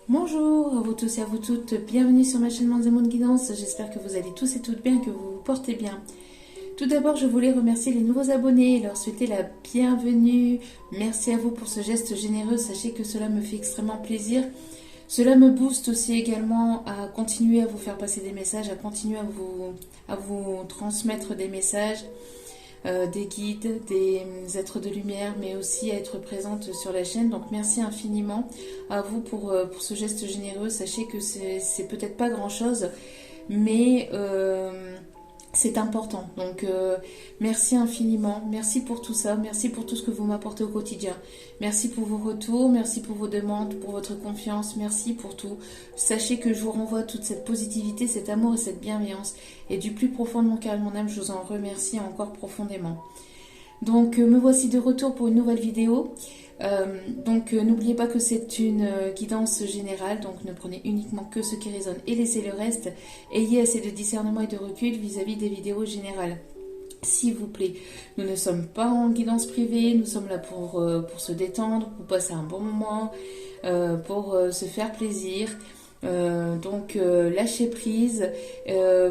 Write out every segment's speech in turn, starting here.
Bonjour à vous tous et à vous toutes, bienvenue sur ma chaîne Manzemoun Guidance, j'espère que vous allez tous et toutes bien, que vous vous portez bien. Tout d'abord, je voulais remercier les nouveaux abonnés et leur souhaiter la bienvenue. Merci à vous pour ce geste généreux, sachez que cela me fait extrêmement plaisir. Cela me booste aussi également à continuer à vous faire passer des messages, à continuer à vous transmettre des messages, des guides, des êtres de lumière, mais aussi à être présente sur la chaîne. Donc merci infiniment à vous pour ce geste généreux. Sachez que c'est peut-être pas grand-chose, mais c'est important. Donc merci infiniment, merci pour tout ça, merci pour tout ce que vous m'apportez au quotidien. Merci pour vos retours, merci pour vos demandes, pour votre confiance, merci pour tout. Sachez que je vous renvoie toute cette positivité, cet amour et cette bienveillance. Et du plus profond de mon cœur et de mon âme, je vous en remercie encore profondément. Donc me voici de retour pour une nouvelle vidéo. N'oubliez pas que c'est une guidance générale, donc ne prenez uniquement que ce qui résonne et laissez le reste. Ayez assez de discernement et de recul vis-à-vis des vidéos générales. S'il vous plaît, nous ne sommes pas en guidance privée, nous sommes là pour se détendre, pour passer un bon moment, pour se faire plaisir. Lâchez prise,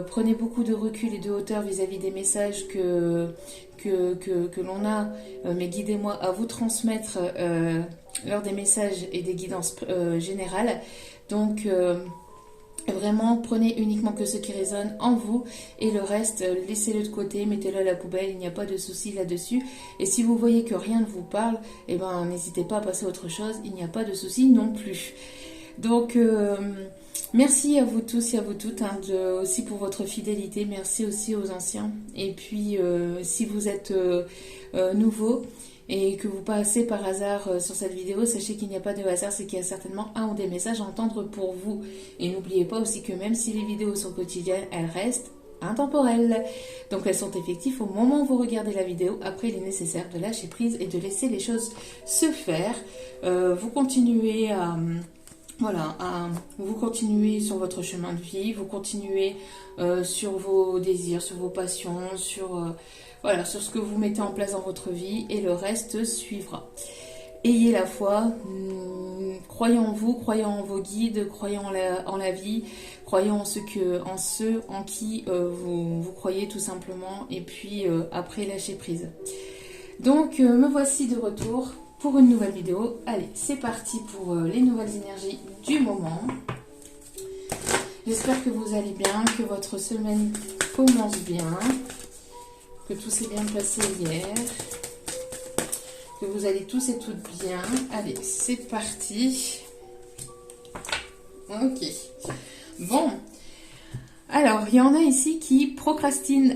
prenez beaucoup de recul et de hauteur vis-à-vis des messages que l'on a, mais guidez-moi à vous transmettre lors des messages et des guidances générales. Donc vraiment, prenez uniquement que ce qui résonne en vous et le reste, laissez-le de côté, mettez-le à la poubelle, il n'y a pas de souci là-dessus. Et si vous voyez que rien ne vous parle, eh ben, n'hésitez pas à passer à autre chose, il n'y a pas de souci non plus. Donc, merci à vous tous et à vous toutes aussi pour votre fidélité. Merci aussi aux anciens. Et puis, si vous êtes nouveau et que vous passez par hasard sur cette vidéo, sachez qu'il n'y a pas de hasard, c'est qu'il y a certainement un ou des messages à entendre pour vous. Et n'oubliez pas aussi que même si les vidéos sont quotidiennes, elles restent intemporelles. Donc elles sont effectives au moment où vous regardez la vidéo. Après, il est nécessaire de lâcher prise et de laisser les choses se faire. Vous continuez à... Voilà, vous continuez sur votre chemin de vie, vous continuez sur vos désirs, sur vos passions, sur ce que vous mettez en place dans votre vie et le reste suivra. Ayez la foi, croyez en vous, croyez en vos guides, croyez en la vie, croyez en ceux en qui vous croyez tout simplement et puis après lâchez prise. Donc me voici de retour pour une nouvelle vidéo. Allez, c'est parti pour les nouvelles énergies du moment. J'espère que vous allez bien, que votre semaine commence bien, que tout s'est bien passé hier, que vous allez tous et toutes bien. Allez, c'est parti. Ok. Bon. Alors, il y en a ici qui procrastinent.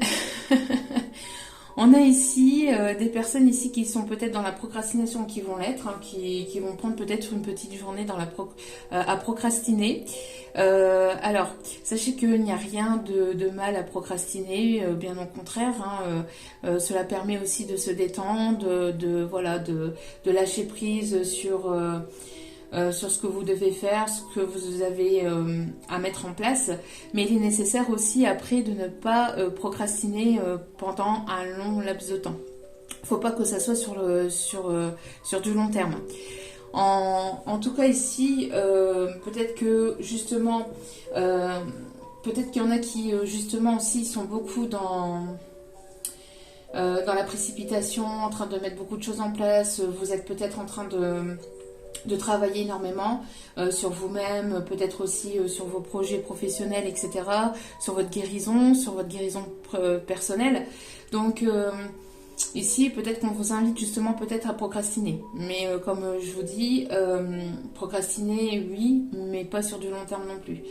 On a ici des personnes ici qui sont peut-être dans la procrastination, qui vont l'être, qui vont prendre peut-être une petite journée à procrastiner. Alors, sachez qu'il n'y a rien de mal à procrastiner, bien au contraire. Cela permet aussi de se détendre, de lâcher prise sur ce que vous devez faire, ce que vous avez à mettre en place. Mais il est nécessaire aussi après de ne pas procrastiner pendant un long laps de temps. Il ne faut pas que ça soit sur du long terme. En tout cas ici, peut-être que justement, peut-être qu'il y en a qui justement aussi sont beaucoup dans la précipitation, en train de mettre beaucoup de choses en place. Vous êtes peut-être en train de travailler énormément sur vous-même, peut-être aussi sur vos projets professionnels, etc., sur votre guérison personnelle. Donc ici, peut-être qu'on vous invite justement peut-être à procrastiner. Mais comme je vous dis, procrastiner, oui, mais pas sur du long terme non plus.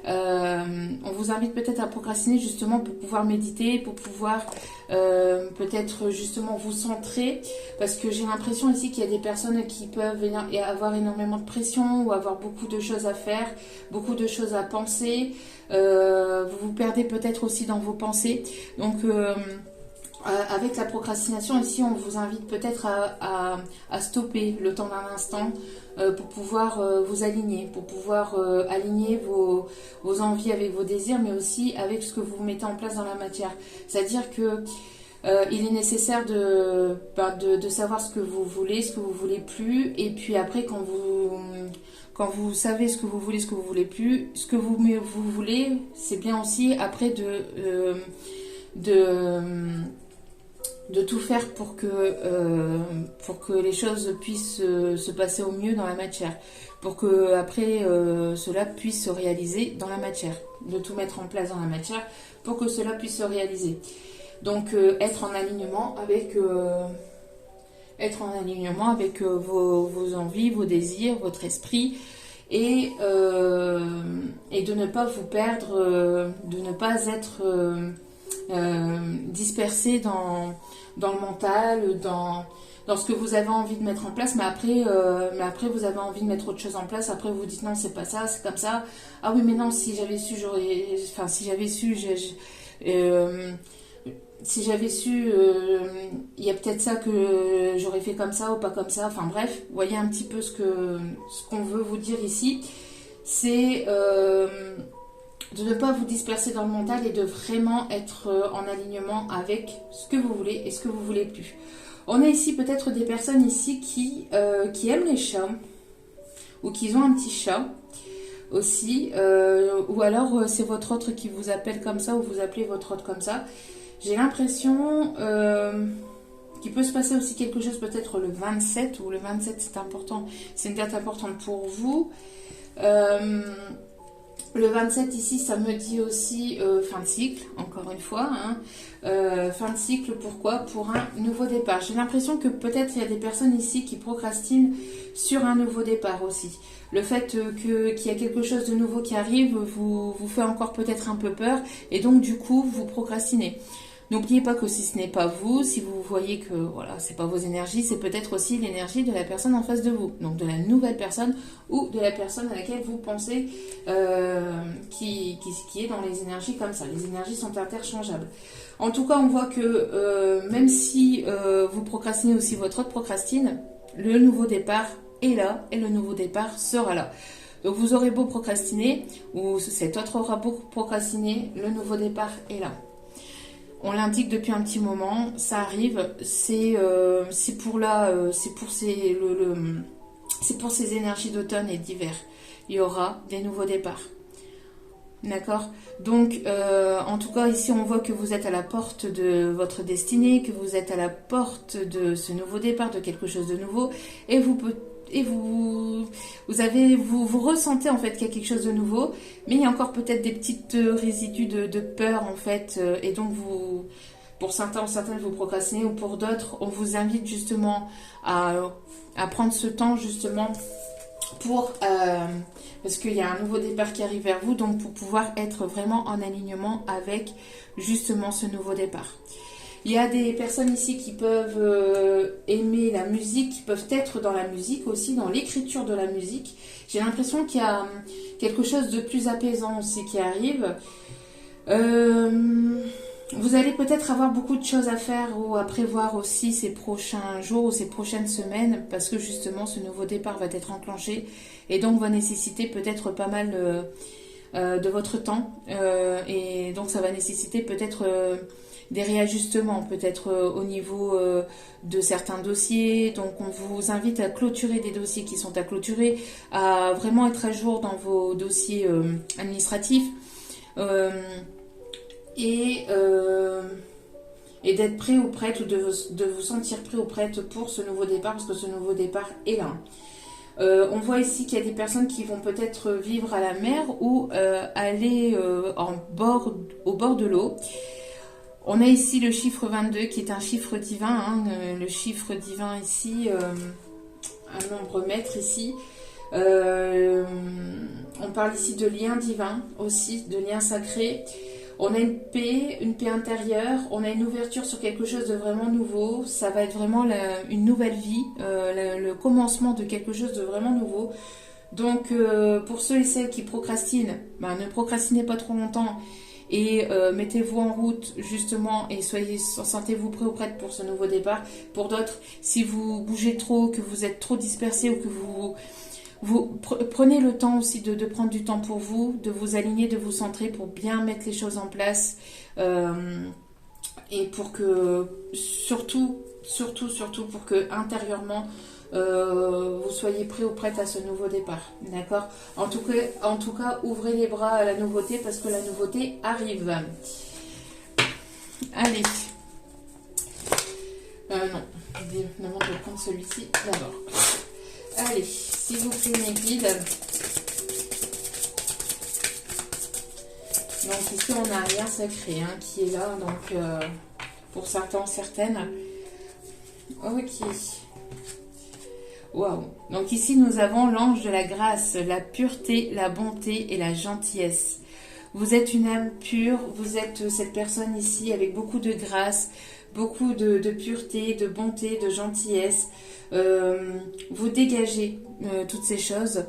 On vous invite peut-être à procrastiner justement pour pouvoir méditer, pour pouvoir peut-être justement vous centrer, parce que j'ai l'impression ici qu'il y a des personnes qui peuvent avoir énormément de pression ou avoir beaucoup de choses à faire, beaucoup de choses à penser. Vous vous perdez peut-être aussi dans vos pensées. Donc avec la procrastination ici, on vous invite peut-être à stopper le temps d'un instant pour pouvoir vous aligner, pour pouvoir aligner vos envies avec vos désirs, mais aussi avec ce que vous mettez en place dans la matière. C'est-à-dire que il est nécessaire de savoir ce que vous voulez plus, et puis après quand quand vous savez ce que vous voulez, ce que vous voulez plus, ce que vous voulez, c'est bien aussi après de tout faire pour que les choses puissent se passer au mieux dans la matière, pour que après cela puisse se réaliser dans la matière, de tout mettre en place dans la matière pour que cela puisse se réaliser. Donc être en alignement avec vos envies, vos désirs, votre esprit, et de ne pas vous perdre, de ne pas être dispersé dans le mental, dans ce que vous avez envie de mettre en place, mais après vous avez envie de mettre autre chose en place, après vous dites non, c'est pas ça, c'est comme ça, ah oui mais non, si j'avais su, il y a peut-être ça que j'aurais fait comme ça ou pas comme ça. Enfin bref, vous voyez un petit peu ce qu'on veut vous dire ici. C'est de ne pas vous disperser dans le mental et de vraiment être en alignement avec ce que vous voulez et ce que vous voulez plus. On a ici peut-être des personnes ici qui aiment les chats ou qui ont un petit chat aussi, ou alors c'est votre autre qui vous appelle comme ça ou vous appelez votre autre comme ça. J'ai l'impression qu'il peut se passer aussi quelque chose peut-être le 27, ou le 27 c'est important, c'est une date importante pour vous. Le 27 ici, ça me dit aussi fin de cycle, encore une fois. Fin de cycle, pourquoi? Pour un nouveau départ. J'ai l'impression que peut-être il y a des personnes ici qui procrastinent sur un nouveau départ aussi. Le fait qu'il y a quelque chose de nouveau qui arrive vous fait encore peut-être un peu peur et donc du coup vous procrastinez. N'oubliez pas que si ce n'est pas vous, si vous voyez que voilà, c'est pas vos énergies, c'est peut-être aussi l'énergie de la personne en face de vous, donc de la nouvelle personne ou de la personne à laquelle vous pensez qui est dans les énergies comme ça. Les énergies sont interchangeables. En tout cas, on voit que même si vous procrastinez aussi, votre autre procrastine, le nouveau départ est là et le nouveau départ sera là. Donc vous aurez beau procrastiner ou cet autre aura beau procrastiner, le nouveau départ est là. On l'indique depuis un petit moment, ça arrive, c'est pour ces énergies d'automne et d'hiver. Il y aura des nouveaux départs. D'accord? Donc, en tout cas, ici, on voit que vous êtes à la porte de votre destinée, que vous êtes à la porte de ce nouveau départ, de quelque chose de nouveau, et vous ressentez en fait qu'il y a quelque chose de nouveau, mais il y a encore peut-être des petites résidus de peur en fait, et donc pour certains ou certaines vous procrastinez, ou pour d'autres on vous invite justement à prendre ce temps justement parce qu'il y a un nouveau départ qui arrive vers vous, donc pour pouvoir être vraiment en alignement avec justement ce nouveau départ. Il y a des personnes ici qui peuvent aimer la musique, qui peuvent être dans la musique aussi, dans l'écriture de la musique. J'ai l'impression qu'il y a quelque chose de plus apaisant aussi qui arrive. Vous allez peut-être avoir beaucoup de choses à faire ou à prévoir aussi ces prochains jours ou ces prochaines semaines, parce que justement ce nouveau départ va être enclenché et donc va nécessiter peut-être pas mal de votre temps, et donc ça va nécessiter peut-être des réajustements, peut-être au niveau de certains dossiers. Donc on vous invite à clôturer des dossiers qui sont à clôturer, à vraiment être à jour dans vos dossiers administratifs, et d'être prêt ou prête, ou de vous sentir prêt ou prête pour ce nouveau départ, parce que ce nouveau départ est là. On voit ici qu'il y a des personnes qui vont peut-être vivre à la mer ou aller au bord de l'eau. On a ici le chiffre 22 qui est un chiffre divin, le chiffre divin ici, un nombre maître ici. On parle ici de lien divin aussi, de lien sacré. On a une paix intérieure, on a une ouverture sur quelque chose de vraiment nouveau. Ça va être vraiment une nouvelle vie, le commencement de quelque chose de vraiment nouveau. Donc pour ceux et celles qui procrastinent, ne procrastinez pas trop longtemps et mettez-vous en route justement et sentez-vous prêt ou prête pour ce nouveau départ. Pour d'autres, si vous bougez trop, que vous êtes trop dispersé ou que vous prenez le temps aussi de prendre du temps pour vous, de vous aligner, de vous centrer pour bien mettre les choses en place, et pour que surtout pour que intérieurement vous soyez prêt ou prête à ce nouveau départ. D'accord? En tout cas, ouvrez les bras à la nouveauté parce que la nouveauté arrive. Allez. Non, je me demande de prendre celui-ci d'abord. Allez, s'il vous plaît, mes guides. Donc ici, on a un lien sacré hein, qui est là. Donc, pour certains, certaines. Ok. Waouh. Donc ici, nous avons l'ange de la grâce, la pureté, la bonté et la gentillesse. Vous êtes une âme pure, vous êtes cette personne ici avec beaucoup de grâce, beaucoup de pureté, de bonté, de gentillesse. Vous dégagez toutes ces choses.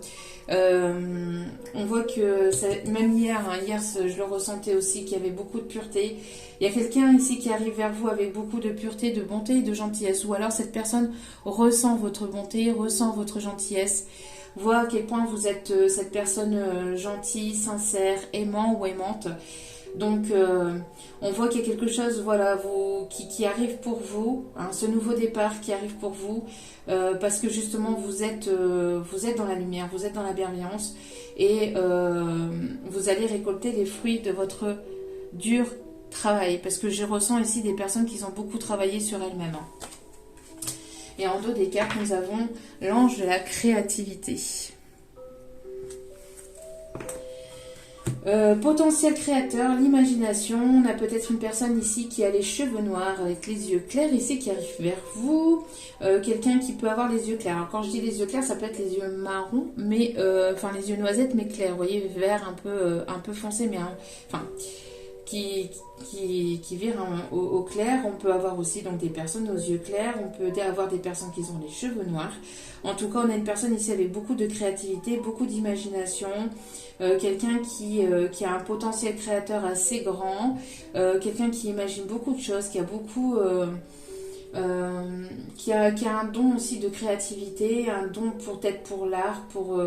On voit que, même hier, je le ressentais aussi, qu'il y avait beaucoup de pureté. Il y a quelqu'un ici qui arrive vers vous avec beaucoup de pureté, de bonté et de gentillesse. Ou alors cette personne ressent votre bonté, ressent votre gentillesse. Voit à quel point vous êtes cette personne gentille, sincère, aimant ou aimante. Donc, on voit qu'il y a quelque chose voilà, qui arrive pour vous, hein, ce nouveau départ qui arrive pour vous, parce que justement, vous êtes dans la lumière, vous êtes dans la bienveillance, et vous allez récolter les fruits de votre dur travail, parce que je ressens ici des personnes qui ont beaucoup travaillé sur elles-mêmes. Et en dos des cartes, nous avons l'ange de la créativité. Potentiel créateur, l'imagination. On a peut-être une personne ici qui a les cheveux noirs avec les yeux clairs ici qui arrive vers vous. Quelqu'un qui peut avoir les yeux clairs. Alors quand je dis les yeux clairs, ça peut être les yeux marrons, mais enfin les yeux noisettes mais clairs. Vous voyez, vert un peu foncé, mais enfin qui vire au clair. On peut avoir aussi donc des personnes aux yeux clairs. On peut avoir des personnes qui ont les cheveux noirs. En tout cas, on a une personne ici avec beaucoup de créativité, beaucoup d'imagination. Quelqu'un qui a un potentiel créateur assez grand, quelqu'un qui imagine beaucoup de choses, qui a beaucoup, qui a un don aussi de créativité, un don peut-être pour l'art, pour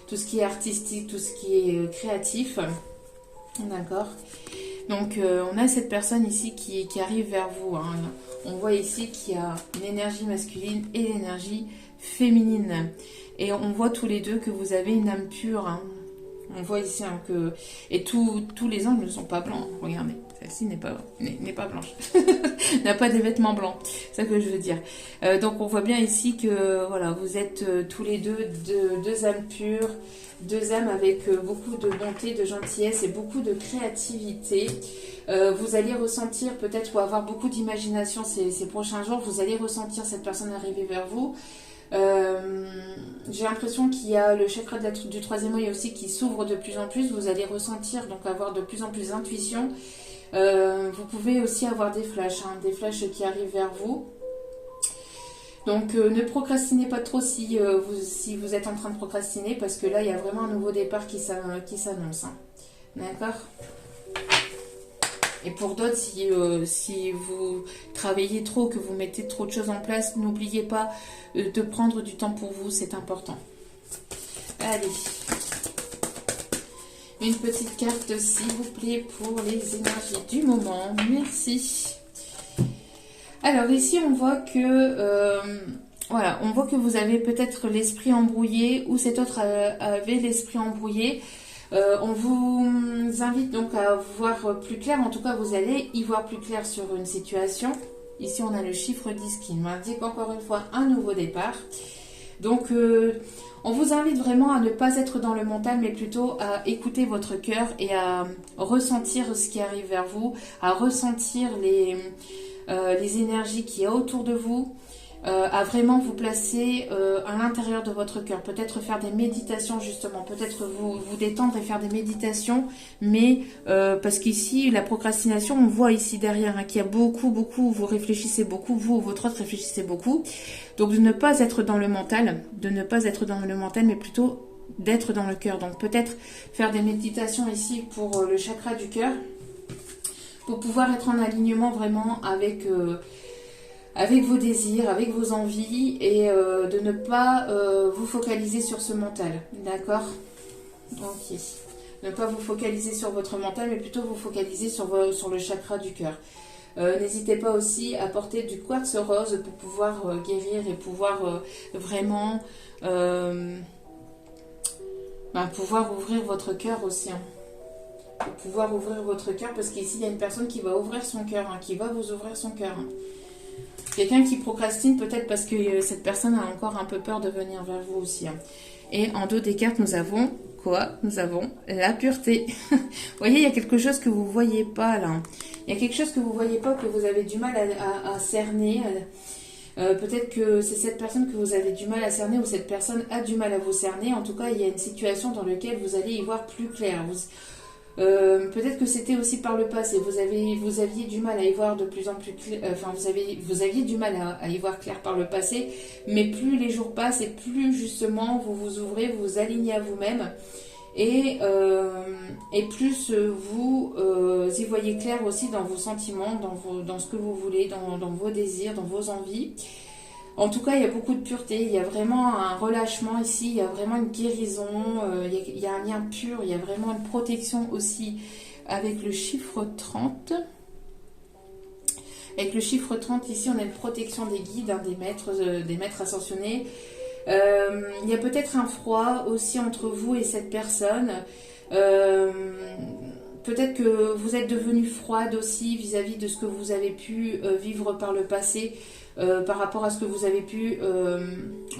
tout ce qui est artistique, tout ce qui est créatif. D'accord. Donc on a cette personne ici qui arrive vers vous. Hein. On voit ici qu'il y a une énergie masculine et l'énergie féminine. Et on voit tous les deux que vous avez une âme pure. Hein. On voit ici hein, que... Et tous les anges ne sont pas blancs. Regardez, celle-ci n'est pas blanche. N'a pas des vêtements blancs. C'est ça que je veux dire. Donc on voit bien ici que voilà, vous êtes tous les deux deux âmes pures, deux âmes avec beaucoup de bonté, de gentillesse et beaucoup de créativité. Vous allez ressentir peut-être ou avoir beaucoup d'imagination ces prochains jours. Vous allez ressentir cette personne arriver vers vous. J'ai l'impression qu'il y a le chakra du troisième œil aussi qui s'ouvre de plus en plus. Vous allez ressentir, donc avoir de plus en plus d'intuition. Vous pouvez aussi avoir des flashs qui arrivent vers vous. Donc ne procrastinez pas trop si vous êtes en train de procrastiner, parce que là il y a vraiment un nouveau départ qui s'annonce. Hein. D'accord ? Et pour d'autres, si vous travaillez trop, que vous mettez trop de choses en place, n'oubliez pas de prendre du temps pour vous, c'est important. Allez, une petite carte s'il vous plaît pour les énergies du moment. Merci. Alors ici on voit que voilà, on voit que vous avez peut-être l'esprit embrouillé, ou cet autre avait l'esprit embrouillé. On vous invite donc à voir plus clair, en tout cas vous allez y voir plus clair sur une situation. Ici on a le chiffre 10 qui m'indique encore une fois un nouveau départ. Donc on vous invite vraiment à ne pas être dans le mental, mais plutôt à écouter votre cœur et à ressentir ce qui arrive vers vous, à ressentir les énergies qu'il y a autour de vous. À vraiment vous placer à l'intérieur de votre cœur, peut-être faire des méditations justement, peut-être vous détendre et faire des méditations, mais parce qu'ici la procrastination, on voit ici derrière hein, qu'il y a beaucoup, vous réfléchissez beaucoup, vous ou votre autre réfléchissez beaucoup, donc de ne pas être dans le mental, mais plutôt d'être dans le cœur. Donc peut-être faire des méditations ici pour le chakra du cœur, pour pouvoir être en alignement vraiment avec vos désirs, avec vos envies, et de ne pas vous focaliser sur ce mental, d'accord? Ok. Ne pas vous focaliser sur votre mental, mais plutôt vous focaliser sur le chakra du cœur. N'hésitez pas aussi à porter du quartz rose pour pouvoir guérir et pouvoir vraiment pouvoir ouvrir votre cœur aussi. Hein. Pour pouvoir ouvrir votre cœur, parce qu'ici il y a une personne qui va ouvrir son cœur, hein, qui va vous ouvrir son cœur. Hein. Quelqu'un qui procrastine peut-être parce que cette personne a encore un peu peur de venir vers vous aussi. Hein. Et en dos des cartes, nous avons quoi? Nous avons la pureté. Vous voyez, il y a quelque chose que vous ne voyez pas là. Il y a quelque chose que vous ne voyez pas, que vous avez du mal à cerner. Peut-être que c'est cette personne que vous avez du mal à cerner ou cette personne a du mal à vous cerner. En tout cas, il y a une situation dans laquelle vous allez y voir plus clair. Peut-être que c'était aussi par le passé. Vous aviez du mal à y voir de plus en plus clair. Vous aviez du mal à y voir clair par le passé. Mais plus les jours passent et plus justement vous vous ouvrez, vous vous alignez à vous-même. Et plus vous y voyez clair aussi dans vos sentiments, dans ce que vous voulez, dans vos désirs, dans vos envies. En tout cas, il y a beaucoup de pureté, il y a vraiment un relâchement ici, il y a vraiment une guérison, il y a un lien pur, il y a vraiment une protection aussi avec le chiffre 30. Avec le chiffre 30, ici, on a une protection des guides, hein, des maîtres ascensionnés. Il y a peut-être un froid aussi entre vous et cette personne. Peut-être que vous êtes devenue froide aussi vis-à-vis de ce que vous avez pu vivre par le passé, par rapport à ce que vous avez pu,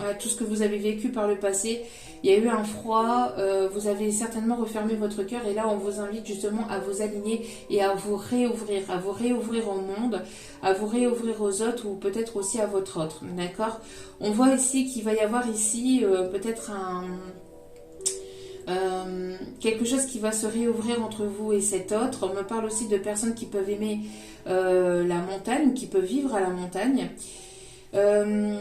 à tout ce que vous avez vécu par le passé. Il y a eu un froid, vous avez certainement refermé votre cœur et là on vous invite justement à vous aligner et à vous réouvrir au monde, à vous réouvrir aux autres ou peut-être aussi à votre autre, d'accord? On voit ici qu'il va y avoir ici peut-être quelque chose qui va se réouvrir entre vous et cet autre. On me parle aussi de personnes qui peuvent aimer la montagne, qui peuvent vivre à la montagne. Il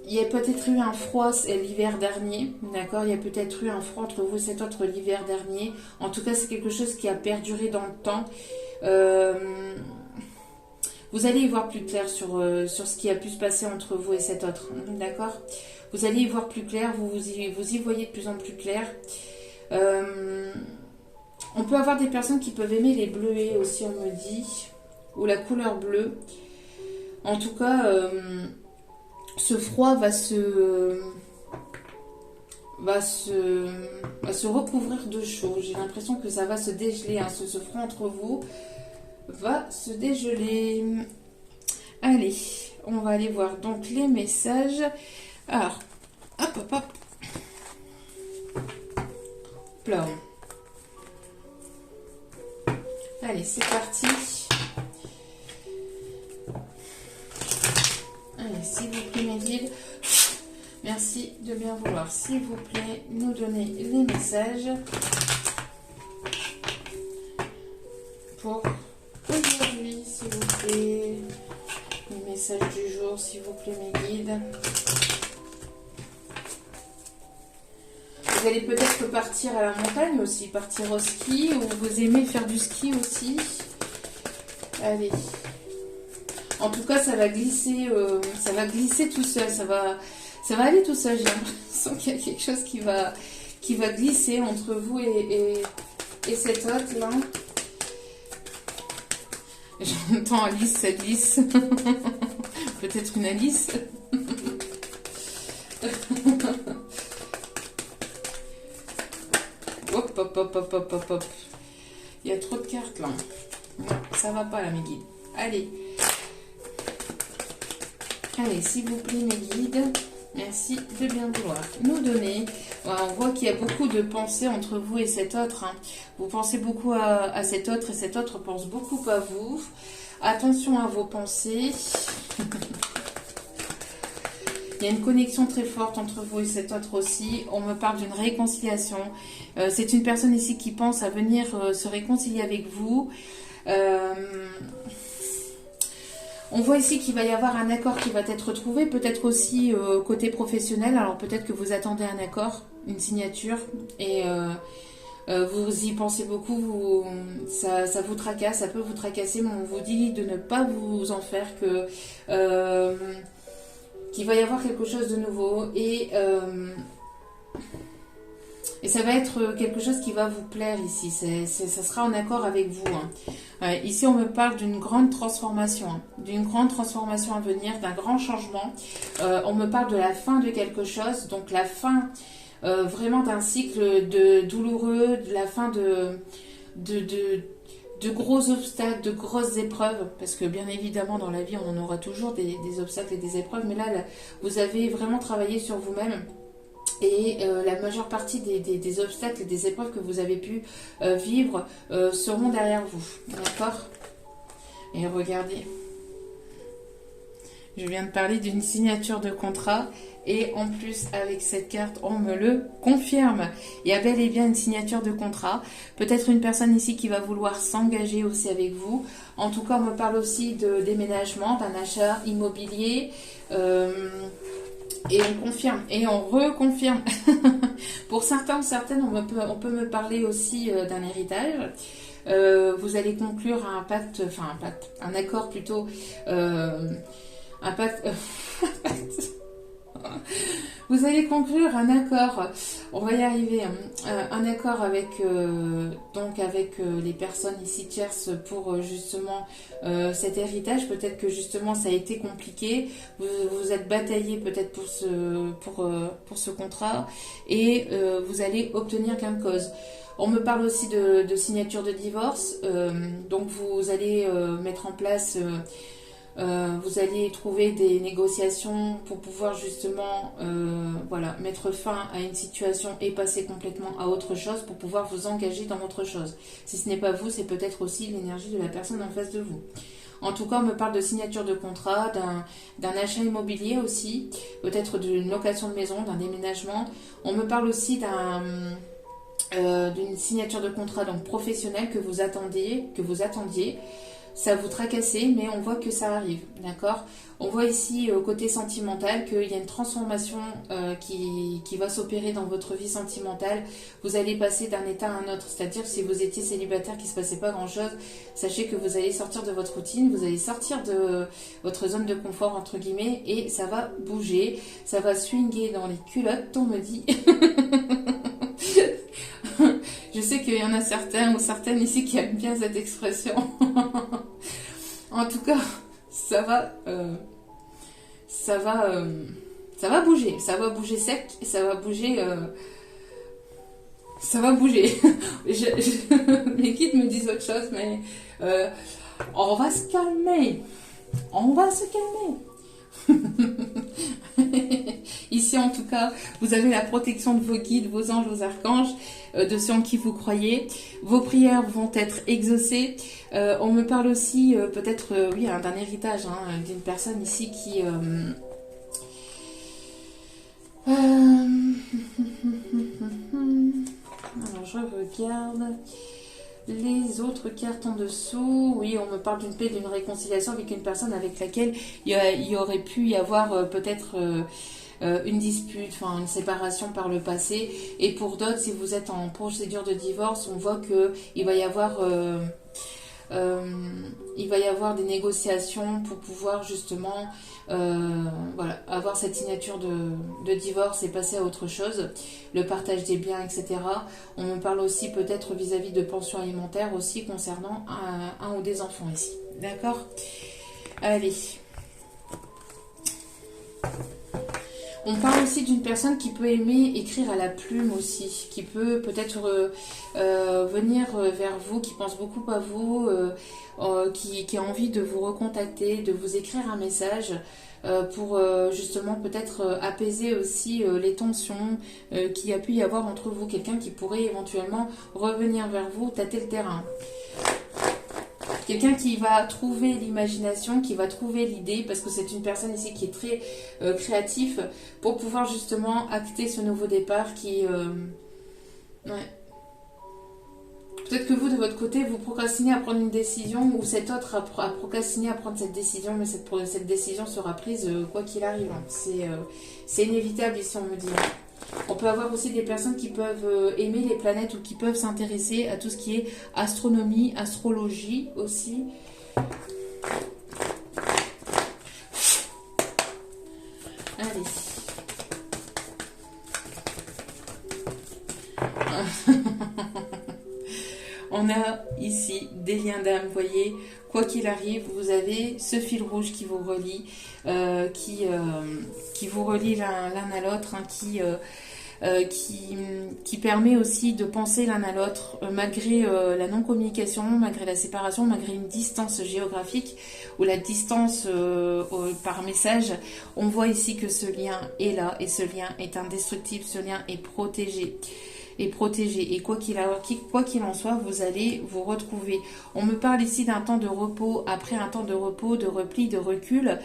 y a peut-être eu un froid l'hiver dernier, d'accord? Il y a peut-être eu un froid entre vous et cet autre l'hiver dernier. En tout cas, c'est quelque chose qui a perduré dans le temps. Vous allez y voir plus clair sur ce qui a pu se passer entre vous et cet autre, d'accord? Vous allez y voir plus clair, vous y voyez de plus en plus clair. On peut avoir des personnes qui peuvent aimer les bleuets aussi, on me dit, ou la couleur bleue. En tout cas, ce froid va se recouvrir de chaud. J'ai l'impression que ça va se dégeler, hein. Ce froid entre vous va se dégeler. Allez, on va aller voir donc les messages. Alors, hop. Plan. Allez, c'est parti. Allez, s'il vous plaît, mes guides, merci de bien vouloir, s'il vous plaît, nous donner les messages pour aujourd'hui, s'il vous plaît. Les messages du jour, s'il vous plaît, mes guides. Vous allez peut-être partir à la montagne aussi, partir au ski, ou vous aimez faire du ski aussi. Allez. En tout cas, ça va glisser tout seul. Ça va aller tout seul. J'ai l'impression qu'il y a quelque chose qui va glisser entre vous et cet autre là. J'entends Alice, ça glisse. Peut-être une Alice. Hop. Il y a trop de cartes là. Non, ça va pas là, mes guides. Allez, s'il vous plaît, mes guides, merci de bien vouloir nous donner. Voilà, on voit qu'il y a beaucoup de pensées entre vous et cet autre. Hein. Vous pensez beaucoup à cet autre et cet autre pense beaucoup à vous. Attention à vos pensées. Il y a une connexion très forte entre vous et cet autre aussi. On me parle d'une réconciliation. C'est une personne ici qui pense à venir se réconcilier avec vous. On voit ici qu'il va y avoir un accord qui va être trouvé. Peut-être aussi côté professionnel. Alors peut-être que vous attendez un accord, une signature. Et vous y pensez beaucoup. Ça vous tracasse, ça peut vous tracasser. Mais on vous dit de ne pas vous en faire, qu'il va y avoir quelque chose de nouveau et Et ça va être quelque chose qui va vous plaire ici. Ça sera en accord avec vous. Ici, on me parle d'une grande transformation. D'une grande transformation à venir, d'un grand changement. On me parle de la fin de quelque chose. Donc la fin vraiment d'un cycle douloureux, de la fin de gros obstacles, de grosses épreuves, parce que bien évidemment dans la vie on en aura toujours des obstacles et des épreuves, mais là vous avez vraiment travaillé sur vous-même et la majeure partie des obstacles et des épreuves que vous avez pu vivre seront derrière vous, d'accord? Et regardez, je viens de parler d'une signature de contrat et en plus avec cette carte on me le confirme. Il y a bel et bien une signature de contrat. Peut-être une personne ici qui va vouloir s'engager aussi avec vous. En tout cas on me parle aussi de déménagement, d'un achat immobilier. Et on confirme et on reconfirme. Pour certains ou certaines on peut me parler aussi d'un héritage. Vous allez conclure un pacte, un accord plutôt, un pacte, vous allez conclure un accord, on va y arriver, un accord avec, les personnes ici tierces pour justement cet héritage. Peut-être que justement ça a été compliqué, vous êtes bataillé peut-être pour ce contrat et vous allez obtenir gain de cause. On me parle aussi de signature de divorce, donc vous allez mettre en place... vous allez trouver des négociations pour pouvoir justement mettre fin à une situation et passer complètement à autre chose pour pouvoir vous engager dans autre chose. Si ce n'est pas vous, c'est peut-être aussi l'énergie de la personne en face de vous. En tout cas, on me parle de signature de contrat, d'un achat immobilier aussi, peut-être d'une location de maison, d'un déménagement. On me parle aussi d'une signature de contrat donc professionnelle que vous attendiez. Ça vous tracassait, mais on voit que ça arrive, d'accord? On voit ici au côté sentimental qu'il y a une transformation qui va s'opérer dans votre vie sentimentale. Vous allez passer d'un état à un autre, c'est-à-dire si vous étiez célibataire, qu'il ne se passait pas grand-chose, sachez que vous allez sortir de votre routine, vous allez sortir de votre zone de confort, entre guillemets, et ça va bouger, ça va swinguer dans les culottes, on me dit. Je sais qu'il y en a certains ou certaines ici qui aiment bien cette expression. En tout cas, ça va bouger. Ça va bouger sec, ça va bouger... Mes guides me disent autre chose, mais on va se calmer. On va se calmer. Ici en tout cas vous avez la protection de vos guides, vos anges, vos archanges, de ceux en qui vous croyez. Vos prières vont être exaucées. On me parle aussi peut-être d'un héritage, d'une personne ici qui alors je regarde les autres cartes en dessous. Oui, on me parle d'une paix, d'une réconciliation avec une personne avec laquelle il y aurait pu y avoir peut-être une dispute, une séparation par le passé. Et pour d'autres, si vous êtes en procédure de divorce, on voit qu'il va y avoir... des négociations pour pouvoir justement avoir cette signature de divorce et passer à autre chose, le partage des biens, etc. On me parle aussi peut-être vis-à-vis de pension alimentaire aussi concernant un ou des enfants ici. D'accord? Allez. On parle aussi d'une personne qui peut aimer écrire à la plume aussi, qui peut peut-être venir vers vous, qui pense beaucoup à vous, qui a envie de vous recontacter, de vous écrire un message pour justement peut-être apaiser aussi les tensions qu'il y a pu y avoir entre vous. Quelqu'un qui pourrait éventuellement revenir vers vous, tâter le terrain. Quelqu'un qui va trouver l'imagination, qui va trouver l'idée, parce que c'est une personne ici qui est très créatif, pour pouvoir justement acter ce nouveau départ qui... Peut-être que vous, de votre côté, vous procrastinez à prendre une décision, ou cet autre a procrastiné à prendre cette décision, mais cette décision sera prise quoi qu'il arrive. C'est inévitable ici, on me dit. On peut avoir aussi des personnes qui peuvent aimer les planètes ou qui peuvent s'intéresser à tout ce qui est astronomie, astrologie aussi. Allez. On a ici des liens d'âme, vous voyez, quoi qu'il arrive, vous avez ce fil rouge qui vous relie, qui vous relie l'un à l'autre, hein, qui permet aussi de penser l'un à l'autre, malgré la non-communication, malgré la séparation, malgré une distance géographique ou la distance par message. On voit ici que ce lien est là et ce lien est indestructible, ce lien est protégé. Et quoi qu'il en soit, vous allez vous retrouver. On me parle ici d'un temps de repos, après un temps de repos, de repli, de recul.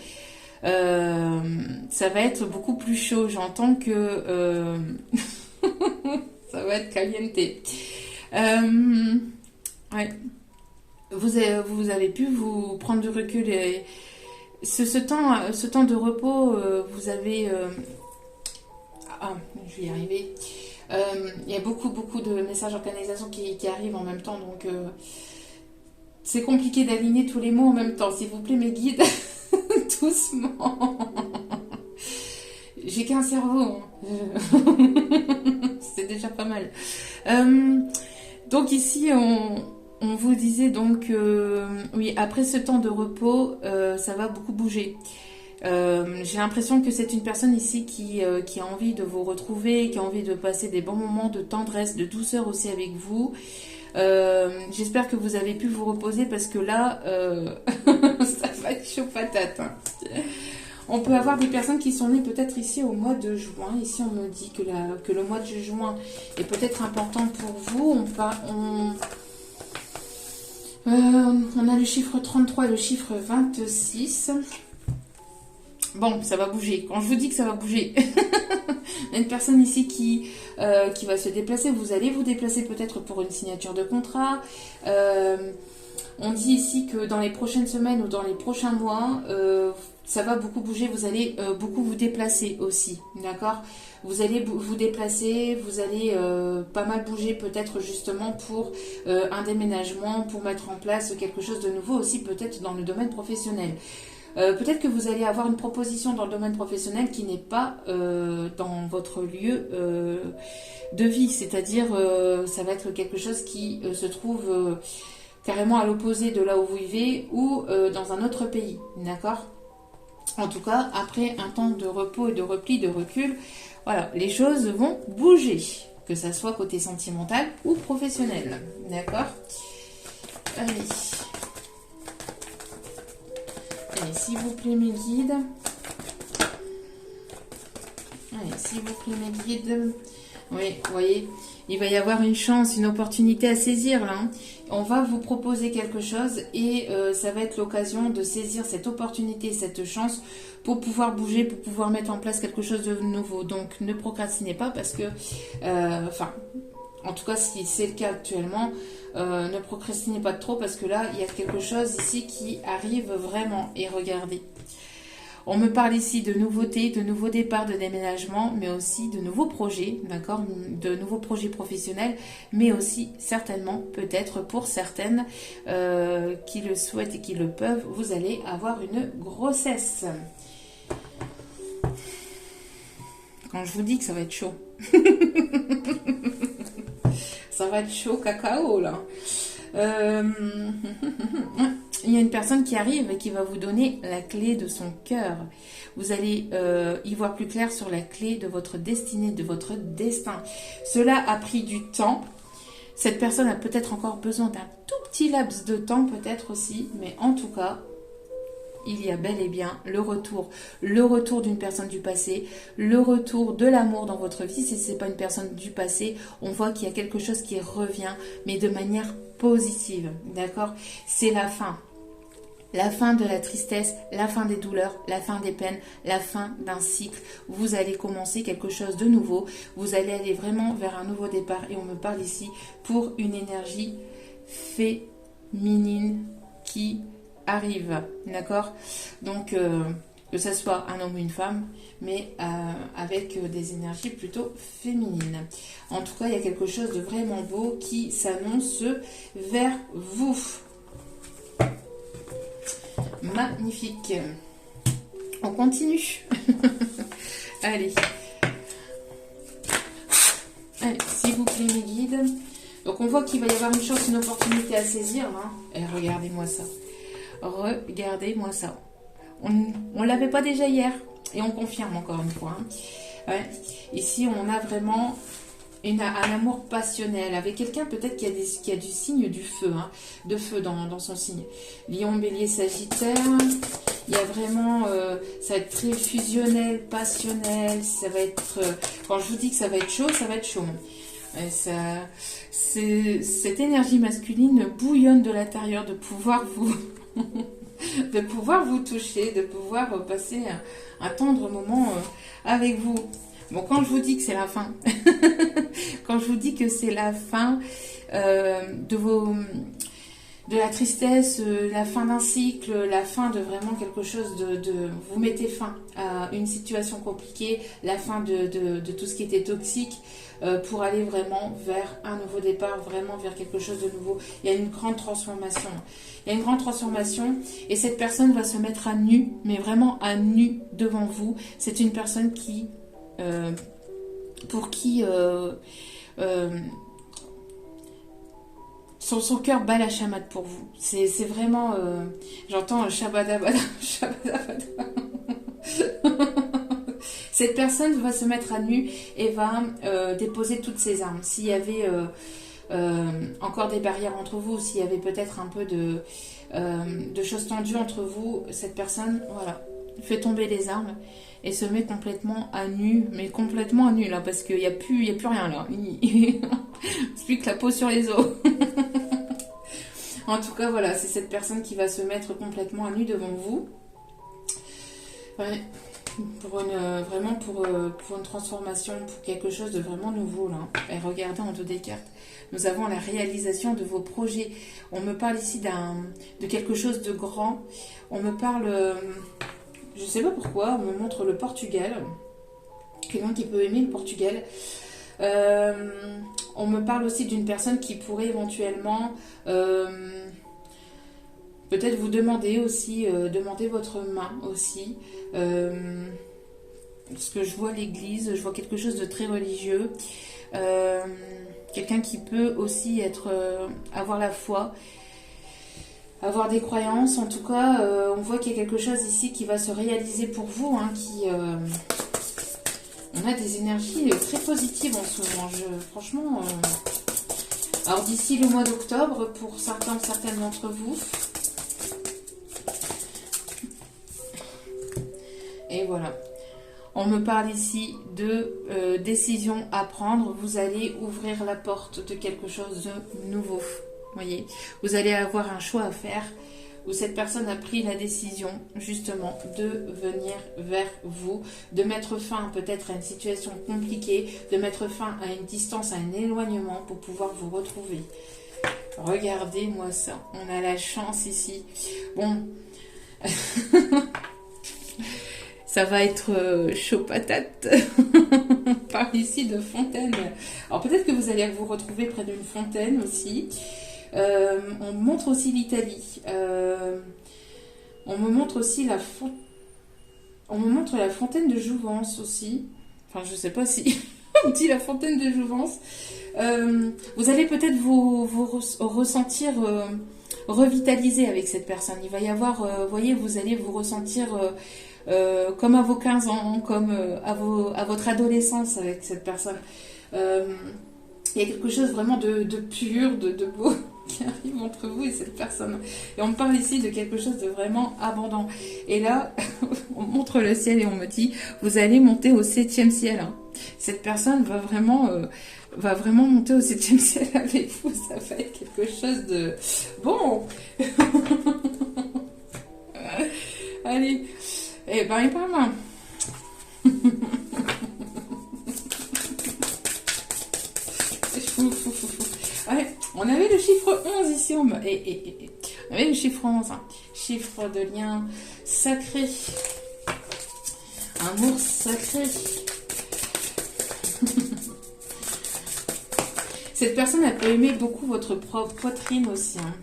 Ça va être beaucoup plus chaud. J'entends que ça va être caliente. Ouais. Vous avez pu vous prendre du recul. Et ce temps de repos, vous avez... je vais y arriver. Il y a beaucoup de messages d'organisation qui arrivent en même temps, donc c'est compliqué d'aligner tous les mots en même temps. S'il vous plaît, mes guides, doucement. J'ai qu'un cerveau, c'est déjà pas mal. Donc ici, on vous disait donc, oui, après ce temps de repos, ça va beaucoup bouger. J'ai l'impression que c'est une personne ici qui a envie de vous retrouver, qui a envie de passer des bons moments de tendresse, de douceur aussi avec vous. J'espère que vous avez pu vous reposer parce que là, ça va être chaud patate. Hein. On peut avoir des personnes qui sont nées peut-être ici au mois de juin. Ici, on me dit que le mois de juin est peut-être important pour vous. On a le chiffre 33 et le chiffre 26. Bon, ça va bouger. Quand je vous dis que ça va bouger, il y a une personne ici qui va se déplacer. Vous allez vous déplacer peut-être pour une signature de contrat. On dit ici que dans les prochaines semaines ou dans les prochains mois, ça va beaucoup bouger. Vous allez beaucoup vous déplacer aussi, d'accord? Vous allez vous déplacer, vous allez pas mal bouger peut-être justement pour un déménagement, pour mettre en place quelque chose de nouveau aussi peut-être dans le domaine professionnel. Peut-être que vous allez avoir une proposition dans le domaine professionnel qui n'est pas dans votre lieu de vie, c'est-à-dire ça va être quelque chose qui se trouve carrément à l'opposé de là où vous vivez ou dans un autre pays, d'accord? En tout cas, après un temps de repos et de repli, de recul, voilà, les choses vont bouger, que ça soit côté sentimental ou professionnel, d'accord? Allez, s'il vous plaît mes guides. Allez, s'il vous plaît mes guides. Oui, vous voyez, il va y avoir une chance, une opportunité à saisir là. Hein. On va vous proposer quelque chose et ça va être l'occasion de saisir cette opportunité, cette chance pour pouvoir bouger, pour pouvoir mettre en place quelque chose de nouveau. Donc ne procrastinez pas parce que, en tout cas si c'est le cas actuellement, ne procrastinez pas trop parce que là il y a quelque chose ici qui arrive vraiment. Et regardez. On me parle ici de nouveautés, de nouveaux départs, de déménagement, mais aussi de nouveaux projets, d'accord, de nouveaux projets professionnels, mais aussi certainement, peut-être pour certaines qui le souhaitent et qui le peuvent, vous allez avoir une grossesse. Quand je vous dis que ça va être chaud, ça va être chaud cacao là. Il y a une personne qui arrive et qui va vous donner la clé de son cœur. Vous allez y voir plus clair sur la clé de votre destinée, de votre destin. Cela a pris du temps. Cette personne a peut-être encore besoin d'un tout petit laps de temps, peut-être aussi. Mais en tout cas, il y a bel et bien le retour d'une personne du passé, le retour de l'amour dans votre vie. Si ce n'est pas une personne du passé, on voit qu'il y a quelque chose qui revient, mais de manière positive, d'accord? C'est la fin. La fin de la tristesse, la fin des douleurs, la fin des peines, la fin d'un cycle. Vous allez commencer quelque chose de nouveau. Vous allez aller vraiment vers un nouveau départ. Et on me parle ici pour une énergie féminine qui arrive, d'accord? Donc, que ce soit un homme ou une femme, mais avec des énergies plutôt féminines. En tout cas, il y a quelque chose de vraiment beau qui s'annonce vers vous. Magnifique. On continue. Allez. Allez, s'il vous plaît, mes guides. Donc on voit qu'il va y avoir une chance, une opportunité à saisir. Hein. Et regardez-moi ça. Regardez-moi ça. On ne l'avait pas déjà hier. Et on confirme encore une fois. Hein. Ouais. Ici, on a vraiment un amour passionnel avec quelqu'un peut-être qui a du signe du feu, hein, de feu dans son signe. Lion, bélier, sagittaire. Il y a vraiment, ça va être très fusionnel, passionnel. Ça va être, quand je vous dis que ça va être chaud, ça va être chaud. Cette énergie masculine bouillonne de l'intérieur de pouvoir vous, de pouvoir vous toucher, de pouvoir passer un tendre moment avec vous. Bon, quand je vous dis que c'est la fin, quand je vous dis que c'est la fin de la tristesse, la fin d'un cycle, la fin de vraiment quelque chose vous mettez fin à une situation compliquée, la fin de tout ce qui était toxique, pour aller vraiment vers un nouveau départ, vraiment vers quelque chose de nouveau. Il y a une grande transformation. Il y a une grande transformation et cette personne va se mettre à nu, mais vraiment à nu devant vous. C'est une personne pour qui son cœur bat la chamade pour vous. C'est vraiment... j'entends shabadabada, shabadabada. Cette personne va se mettre à nu et va déposer toutes ses armes. S'il y avait encore des barrières entre vous, s'il y avait peut-être un peu de choses tendues entre vous, cette personne, voilà, fait tomber les armes et se met complètement à nu, mais complètement à nu là, parce qu'il n'y a plus rien là. C'est plus que la peau sur les os. En tout cas, voilà, c'est cette personne qui va se mettre complètement à nu devant vous. Ouais. Vraiment pour une transformation, pour quelque chose de vraiment nouveau là. Et regardez en dos des cartes, nous avons la réalisation de vos projets. On me parle ici de quelque chose de grand. On me parle, je ne sais pas pourquoi, on me montre le Portugal. Quelqu'un qui peut aimer le Portugal. On me parle aussi d'une personne qui pourrait éventuellement peut-être vous demander aussi, demander votre main aussi. Parce que je vois l'église, je vois quelque chose de très religieux. Quelqu'un qui peut aussi avoir la foi, avoir des croyances. En tout cas, on voit qu'il y a quelque chose ici qui va se réaliser pour vous. Hein, on a des énergies très positives en ce moment. Franchement... Alors d'ici le mois d'octobre, pour certaines d'entre vous... Et voilà. On me parle ici de décision à prendre. Vous allez ouvrir la porte de quelque chose de nouveau. Voyez, vous allez avoir un choix à faire où cette personne a pris la décision justement de venir vers vous, de mettre fin peut-être à une situation compliquée, de mettre fin à une distance, à un éloignement pour pouvoir vous retrouver. Regardez-moi ça. On a la chance ici. Bon... Ça va être chaud patate. On parle ici de fontaine. Alors peut-être que vous allez vous retrouver près d'une fontaine aussi. On montre aussi l'Italie. On me montre aussi on me montre la fontaine de Jouvence aussi. Enfin, je sais pas si on dit la fontaine de Jouvence. Vous allez peut-être vous ressentir revitalisé avec cette personne. Il va y avoir, voyez, vous allez vous ressentir... comme à vos 15 ans, comme à votre adolescence avec cette personne. Il y a quelque chose vraiment de pur, de beau qui arrive entre vous et cette personne. Et on me parle ici de quelque chose de vraiment abondant. Et là, on montre le ciel et on me dit, vous allez monter au 7e ciel. Hein. Cette personne va vraiment monter au 7e ciel avec vous. Ça va être quelque chose de... Bon. Allez. Eh ben, il est pas mal. Ouais, on avait le chiffre 11 ici. On avait le chiffre 11. Hein. Chiffre de lien sacré. Amour sacré. Cette personne, elle peut aimer beaucoup votre propre poitrine aussi. Hein.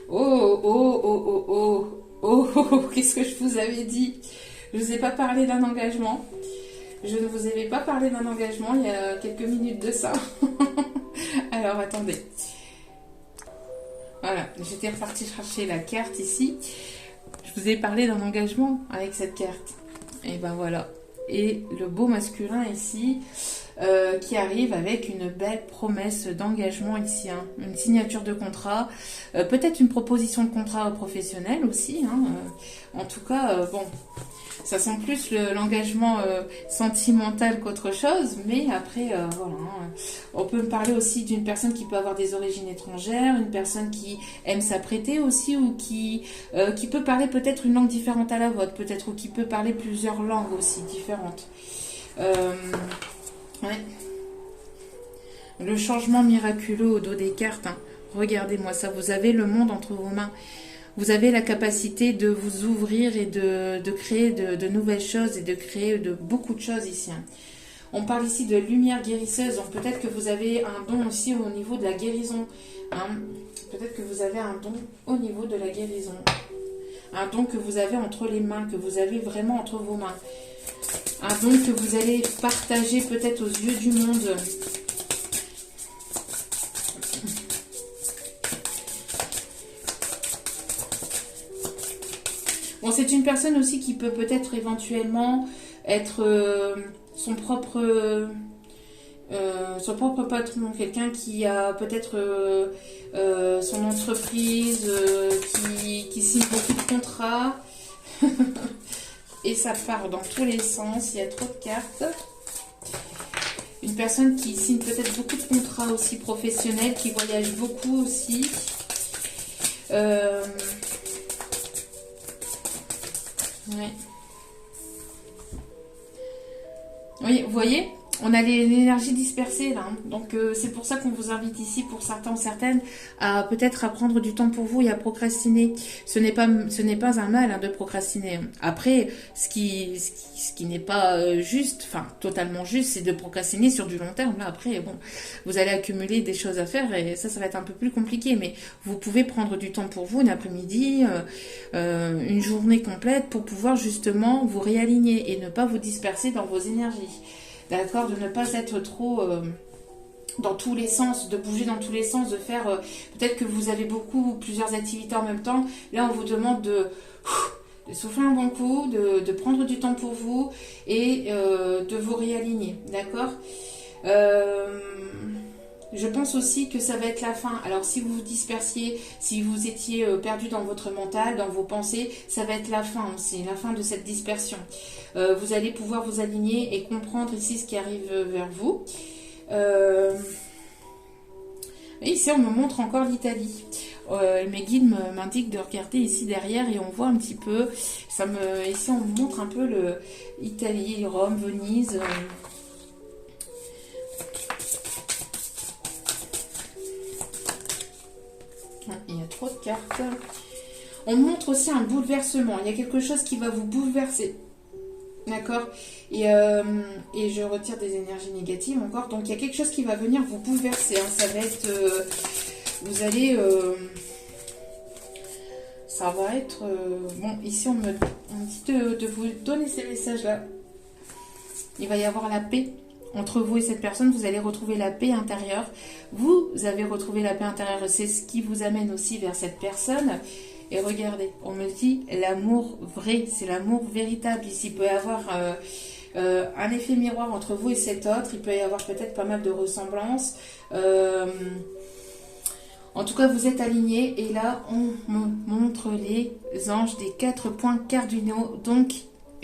Oh, qu'est-ce que je vous avais dit? Je ne vous ai pas parlé d'un engagement. Je ne vous avais pas parlé d'un engagement il y a quelques minutes de ça. Alors, attendez. Voilà, j'étais repartie chercher la carte ici. Je vous ai parlé d'un engagement avec cette carte. Et ben voilà. Et le beau masculin ici, qui arrive avec une belle promesse d'engagement ici. Hein. Une signature de contrat, peut-être une proposition de contrat professionnel aussi. Hein. En tout cas, bon... Ça sent plus l'engagement sentimental qu'autre chose, mais après, voilà. Hein. On peut me parler aussi d'une personne qui peut avoir des origines étrangères, une personne qui aime s'apprêter aussi, ou qui peut parler peut-être une langue différente à la vôtre, peut-être, ou qui peut parler plusieurs langues aussi différentes. Ouais. Le changement miraculeux au dos des cartes. Hein. Regardez-moi ça, vous avez le monde entre vos mains. Vous avez la capacité de vous ouvrir et de créer de nouvelles choses et de créer beaucoup de choses ici. Hein. On parle ici de lumière guérisseuse, donc peut-être que vous avez un don aussi au niveau de la guérison. Hein. Peut-être que vous avez un don au niveau de la guérison. Un don que vous avez entre les mains, que vous avez vraiment entre vos mains. Un don que vous allez partager peut-être aux yeux du monde. Bon, c'est une personne aussi qui peut peut-être éventuellement être son propre patron, quelqu'un qui a peut-être son entreprise, qui signe beaucoup de contrats. Et ça part dans tous les sens, il y a trop de cartes. Une personne qui signe peut-être beaucoup de contrats aussi professionnels, qui voyage beaucoup aussi. Ouais. Oui, vous voyez, on a l'énergie dispersée là. Hein. Donc c'est pour ça qu'on vous invite ici, pour certains ou certaines, à peut-être à prendre du temps pour vous et à procrastiner. Ce n'est pas un mal hein, de procrastiner. Après, ce qui n'est pas juste, enfin totalement juste, c'est de procrastiner sur du long terme. Là après, bon, vous allez accumuler des choses à faire et ça va être un peu plus compliqué. Mais vous pouvez prendre du temps pour vous, une après-midi, une journée complète, pour pouvoir justement vous réaligner et ne pas vous disperser dans vos énergies. D'accord, de ne pas être trop dans tous les sens, de bouger dans tous les sens, de faire... peut-être que vous avez plusieurs activités en même temps. Là, on vous demande de souffler un bon coup, de prendre du temps pour vous et de vous réaligner. D'accord. Je pense aussi que ça va être la fin. Alors, si vous vous dispersiez, si vous étiez perdu dans votre mental, dans vos pensées, ça va être la fin. C'est la fin de cette dispersion. Vous allez pouvoir vous aligner et comprendre ici ce qui arrive vers vous. Et ici, on me montre encore l'Italie. Mes guides m'indiquent de regarder ici derrière et on voit un petit peu. Ici, on me montre un peu l'Italie, Rome, Venise. Il y a trop de cartes. On montre aussi un bouleversement. Il y a quelque chose qui va vous bouleverser. D'accord. Et je retire des énergies négatives encore. Donc, il y a quelque chose qui va venir vous bouleverser. Hein. Ça va être... vous allez... ça va être... bon, ici, on me dit de vous donner ces messages-là. Il va y avoir la paix. Entre vous et cette personne, vous allez retrouver la paix intérieure. Vous avez retrouvé la paix intérieure. C'est ce qui vous amène aussi vers cette personne. Et regardez, on me dit l'amour vrai, c'est l'amour véritable. Ici, il peut y avoir un effet miroir entre vous et cet autre. Il peut y avoir peut-être pas mal de ressemblances. En tout cas, vous êtes alignés. Et là, on me montre les anges des 4 points cardinaux. Donc,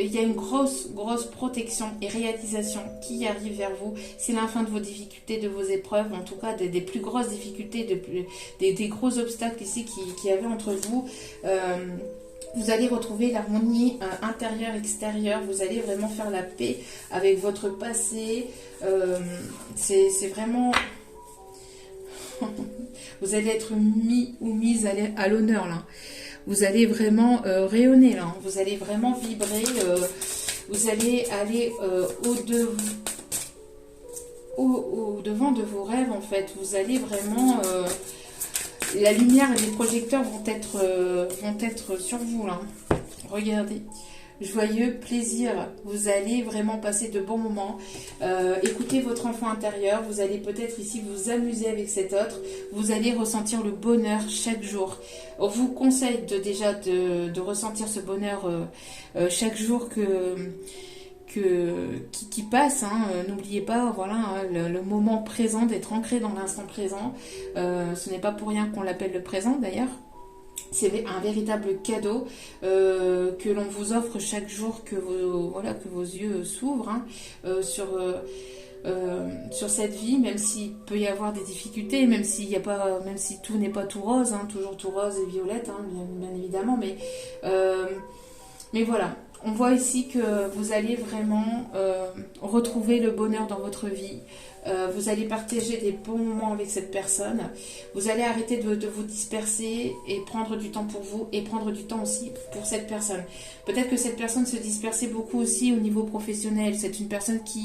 il y a une grosse protection et réalisation qui arrive vers vous. C'est la fin de vos difficultés, de vos épreuves, en tout cas des plus grosses difficultés, des gros obstacles ici qu'il y avait entre vous. Vous allez retrouver l'harmonie intérieure, extérieure. Vous allez vraiment faire la paix avec votre passé. C'est vraiment... Vous allez être mis ou mise à l'honneur là. Vous allez vraiment rayonner là, vous allez vraiment vibrer, vous allez aller au-devant de vos rêves en fait. Vous allez vraiment... la lumière et les projecteurs vont être sur vous là. Regardez. joyeux, plaisir. Vous allez vraiment passer de bons moments. Écoutez votre enfant intérieur. Vous allez peut-être ici vous amuser avec cet autre. Vous allez ressentir le bonheur chaque jour. On vous conseille déjà de ressentir ce bonheur chaque jour qui passe. Hein. N'oubliez pas, voilà, hein, le moment présent, d'être ancré dans l'instant présent. Ce n'est pas pour rien qu'on l'appelle le présent d'ailleurs. C'est un véritable cadeau que l'on vous offre chaque jour que vos yeux s'ouvrent, hein, sur cette vie, même s'il peut y avoir des difficultés, même si tout n'est pas tout rose, hein, toujours tout rose et violette, hein, bien évidemment, mais voilà. On voit ici que vous allez vraiment retrouver le bonheur dans votre vie. Vous allez partager des bons moments avec cette personne. Vous allez arrêter de vous disperser et prendre du temps pour vous et prendre du temps aussi pour cette personne. Peut-être que cette personne se dispersait beaucoup aussi au niveau professionnel. C'est une personne qui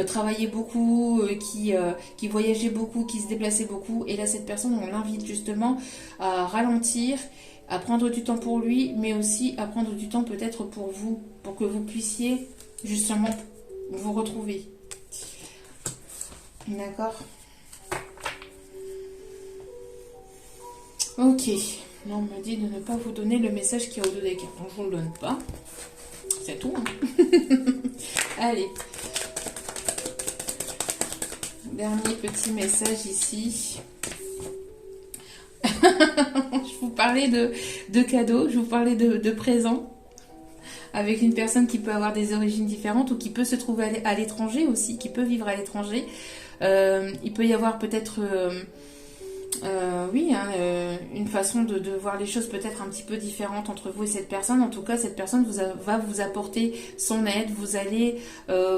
travaillait beaucoup, qui voyageait beaucoup, qui se déplaçait beaucoup. Et là, cette personne, on l'invite justement à ralentir, à prendre du temps pour lui, mais aussi à prendre du temps peut-être pour vous, pour que vous puissiez justement vous retrouver. D'accord. Ok. Là, on me dit de ne pas vous donner le message qui est au dos des cartes. Donc, je ne vous le donne pas. C'est tout. Hein. Allez. Dernier petit message ici. Je vous parlais de cadeaux, je vous parlais de présents. Avec une personne qui peut avoir des origines différentes ou qui peut se trouver à l'étranger aussi, qui peut vivre à l'étranger. Il peut y avoir peut-être, une façon de voir les choses peut-être un petit peu différente entre vous et cette personne. En tout cas, cette personne va vous apporter son aide. Vous allez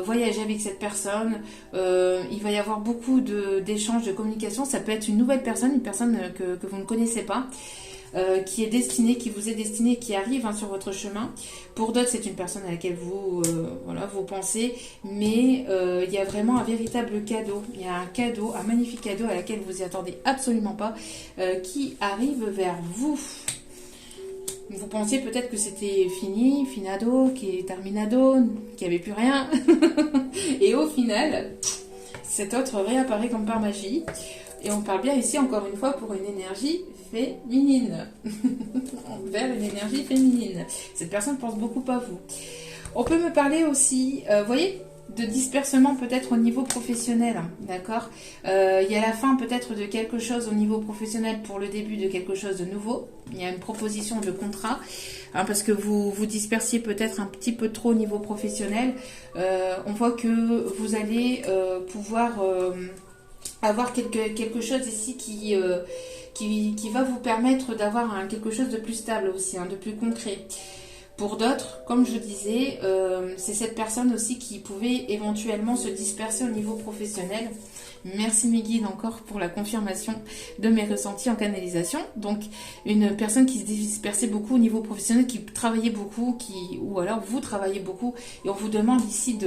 voyager avec cette personne. Il va y avoir beaucoup d'échanges, de communication. Ça peut être une nouvelle personne, une personne que vous ne connaissez pas. Qui est destinée, qui vous est destinée, qui arrive hein, sur votre chemin. Pour d'autres, c'est une personne à laquelle vous pensez, mais il y a vraiment un véritable cadeau. Il y a un cadeau, un magnifique cadeau à laquelle vous y attendez absolument pas, qui arrive vers vous. Vous pensiez peut-être que c'était fini, finado, qui est terminado, qu'il n'y avait plus rien. Et au final, cet autre réapparaît comme par magie. Et on parle bien ici, encore une fois, pour une énergie féminine. Vers une énergie féminine. Cette personne pense beaucoup à vous. On peut me parler aussi, vous voyez, de dispersement peut-être au niveau professionnel. D'accord. Il y a la fin peut-être de quelque chose au niveau professionnel pour le début de quelque chose de nouveau. Il y a une proposition de contrat. Hein, parce que vous vous dispersiez peut-être un petit peu trop au niveau professionnel. On voit que vous allez pouvoir avoir quelque chose ici qui va vous permettre d'avoir quelque chose de plus stable aussi, hein, de plus concret. Pour d'autres, comme je disais, c'est cette personne aussi qui pouvait éventuellement se disperser au niveau professionnel. Merci mes guides encore pour la confirmation de mes ressentis en canalisation. Donc une personne qui se dispersait beaucoup au niveau professionnel, qui travaillait beaucoup, ou alors vous travaillez beaucoup et on vous demande ici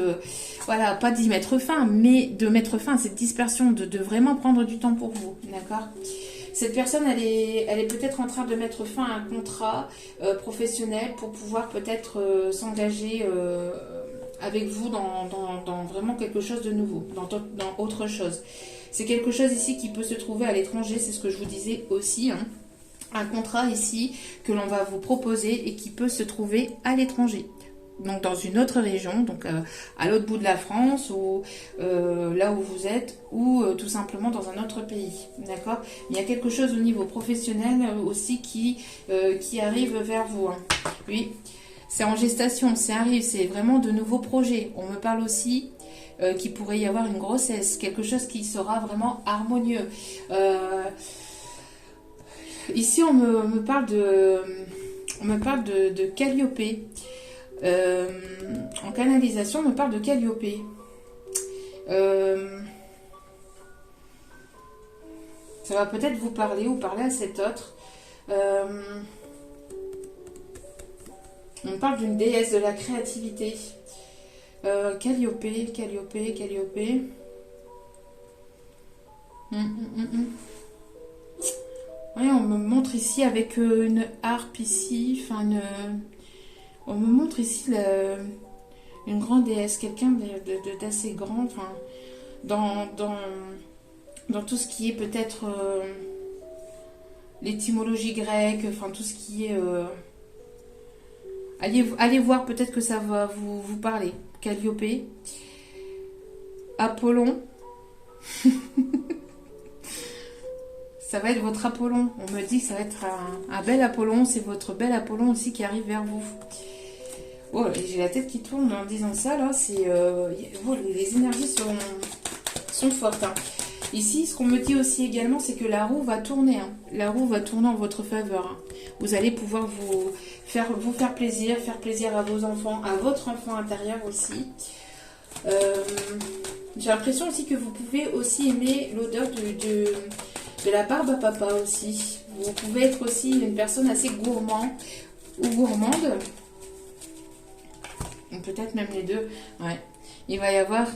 pas d'y mettre fin, mais de mettre fin à cette dispersion, de vraiment prendre du temps pour vous, d'accord ? Cette personne, elle est peut-être en train de mettre fin à un contrat professionnel pour pouvoir peut-être s'engager avec vous dans vraiment quelque chose de nouveau, dans autre chose. C'est quelque chose ici qui peut se trouver à l'étranger, c'est ce que je vous disais aussi, hein. Un contrat ici que l'on va vous proposer et qui peut se trouver à l'étranger. Donc dans une autre région, donc à l'autre bout de la France ou là où vous êtes ou tout simplement dans un autre pays, d'accord ? Il y a quelque chose au niveau professionnel aussi qui arrive vers vous, hein. Oui, c'est en gestation, c'est vraiment de nouveaux projets. On me parle aussi qu'il pourrait y avoir une grossesse, quelque chose qui sera vraiment harmonieux. Ici, on me parle de Calliope. En canalisation, on me parle de Calliope. Ça va peut-être vous parler ou parler à cet autre. On me parle d'une déesse de la créativité. Calliope. Oui, on me montre ici avec une harpe ici, enfin On me montre ici une grande déesse, quelqu'un d'assez grand, enfin, dans tout ce qui est peut-être l'étymologie grecque, enfin tout ce qui est... allez voir, peut-être que ça va vous parler. Calliope, Apollon, ça va être votre Apollon. On me dit que ça va être un bel Apollon, c'est votre bel Apollon aussi qui arrive vers vous. Oh, j'ai la tête qui tourne en disant ça, là, c'est... les énergies sont fortes, hein. Ici, ce qu'on me dit aussi également, c'est que la roue va tourner, hein. La roue va tourner en votre faveur, hein. Vous allez pouvoir vous faire plaisir à vos enfants, à votre enfant intérieur aussi. J'ai l'impression aussi que vous pouvez aussi aimer l'odeur de la barbe à papa aussi. Vous pouvez être aussi une personne assez gourmand ou gourmande. Peut-être même les deux. Ouais. Il va y avoir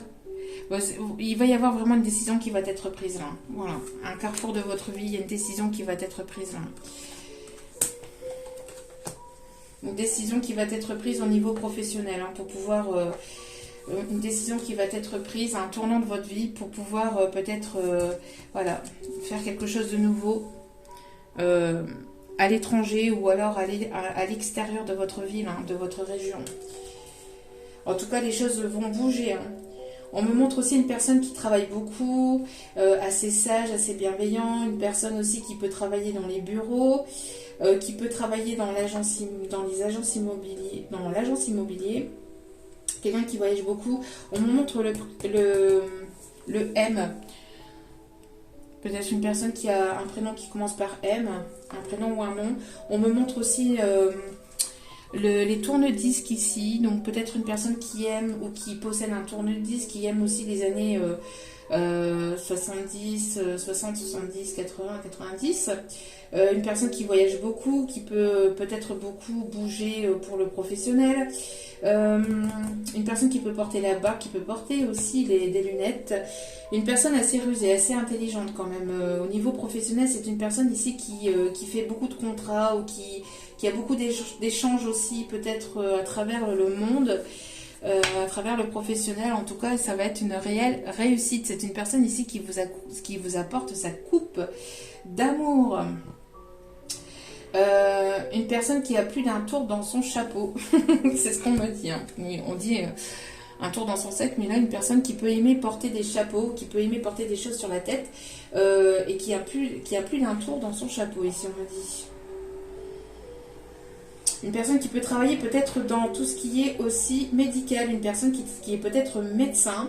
vraiment une décision qui va être prise là. Voilà. Un carrefour de votre vie, il y a une décision qui va être prise là. Une décision qui va être prise au niveau professionnel, hein, pour pouvoir... une décision qui va être prise, un tournant de votre vie pour pouvoir peut-être voilà, faire quelque chose de nouveau à l'étranger ou alors aller à l'extérieur de votre ville, hein, de votre région. En tout cas, les choses vont bouger, hein. On me montre aussi une personne qui travaille beaucoup, assez sage, assez bienveillant, une personne aussi qui peut travailler dans les bureaux, qui peut travailler dans l'agence immobilier. Quelqu'un qui voyage beaucoup. On me montre le M. Peut-être une personne qui a un prénom qui commence par M, un prénom ou un nom. On me montre aussi les tourne-disques ici. Donc peut-être une personne qui aime ou qui possède un tourne-disque, qui aime aussi les années 70, 60, 70, 80, 90. Une personne qui voyage beaucoup, qui peut peut-être beaucoup bouger pour le professionnel. Une personne qui peut porter la barbe, qui peut porter aussi des lunettes. Une personne assez rusée, assez intelligente quand même. Au niveau professionnel, c'est une personne ici qui fait beaucoup de contrats ou qui a beaucoup d'échanges aussi, peut-être à travers le monde, à travers le professionnel. En tout cas, ça va être une réelle réussite. C'est une personne ici qui vous apporte sa coupe d'amour. Une personne qui a plus d'un tour dans son chapeau. C'est ce qu'on me dit, hein. On dit un tour dans son sac, mais là une personne qui peut aimer porter des chapeaux, qui peut aimer porter des choses sur la tête, et qui a plus d'un tour dans son chapeau, ici on me dit. Une personne qui peut travailler peut-être dans tout ce qui est aussi médical, une personne qui est peut-être médecin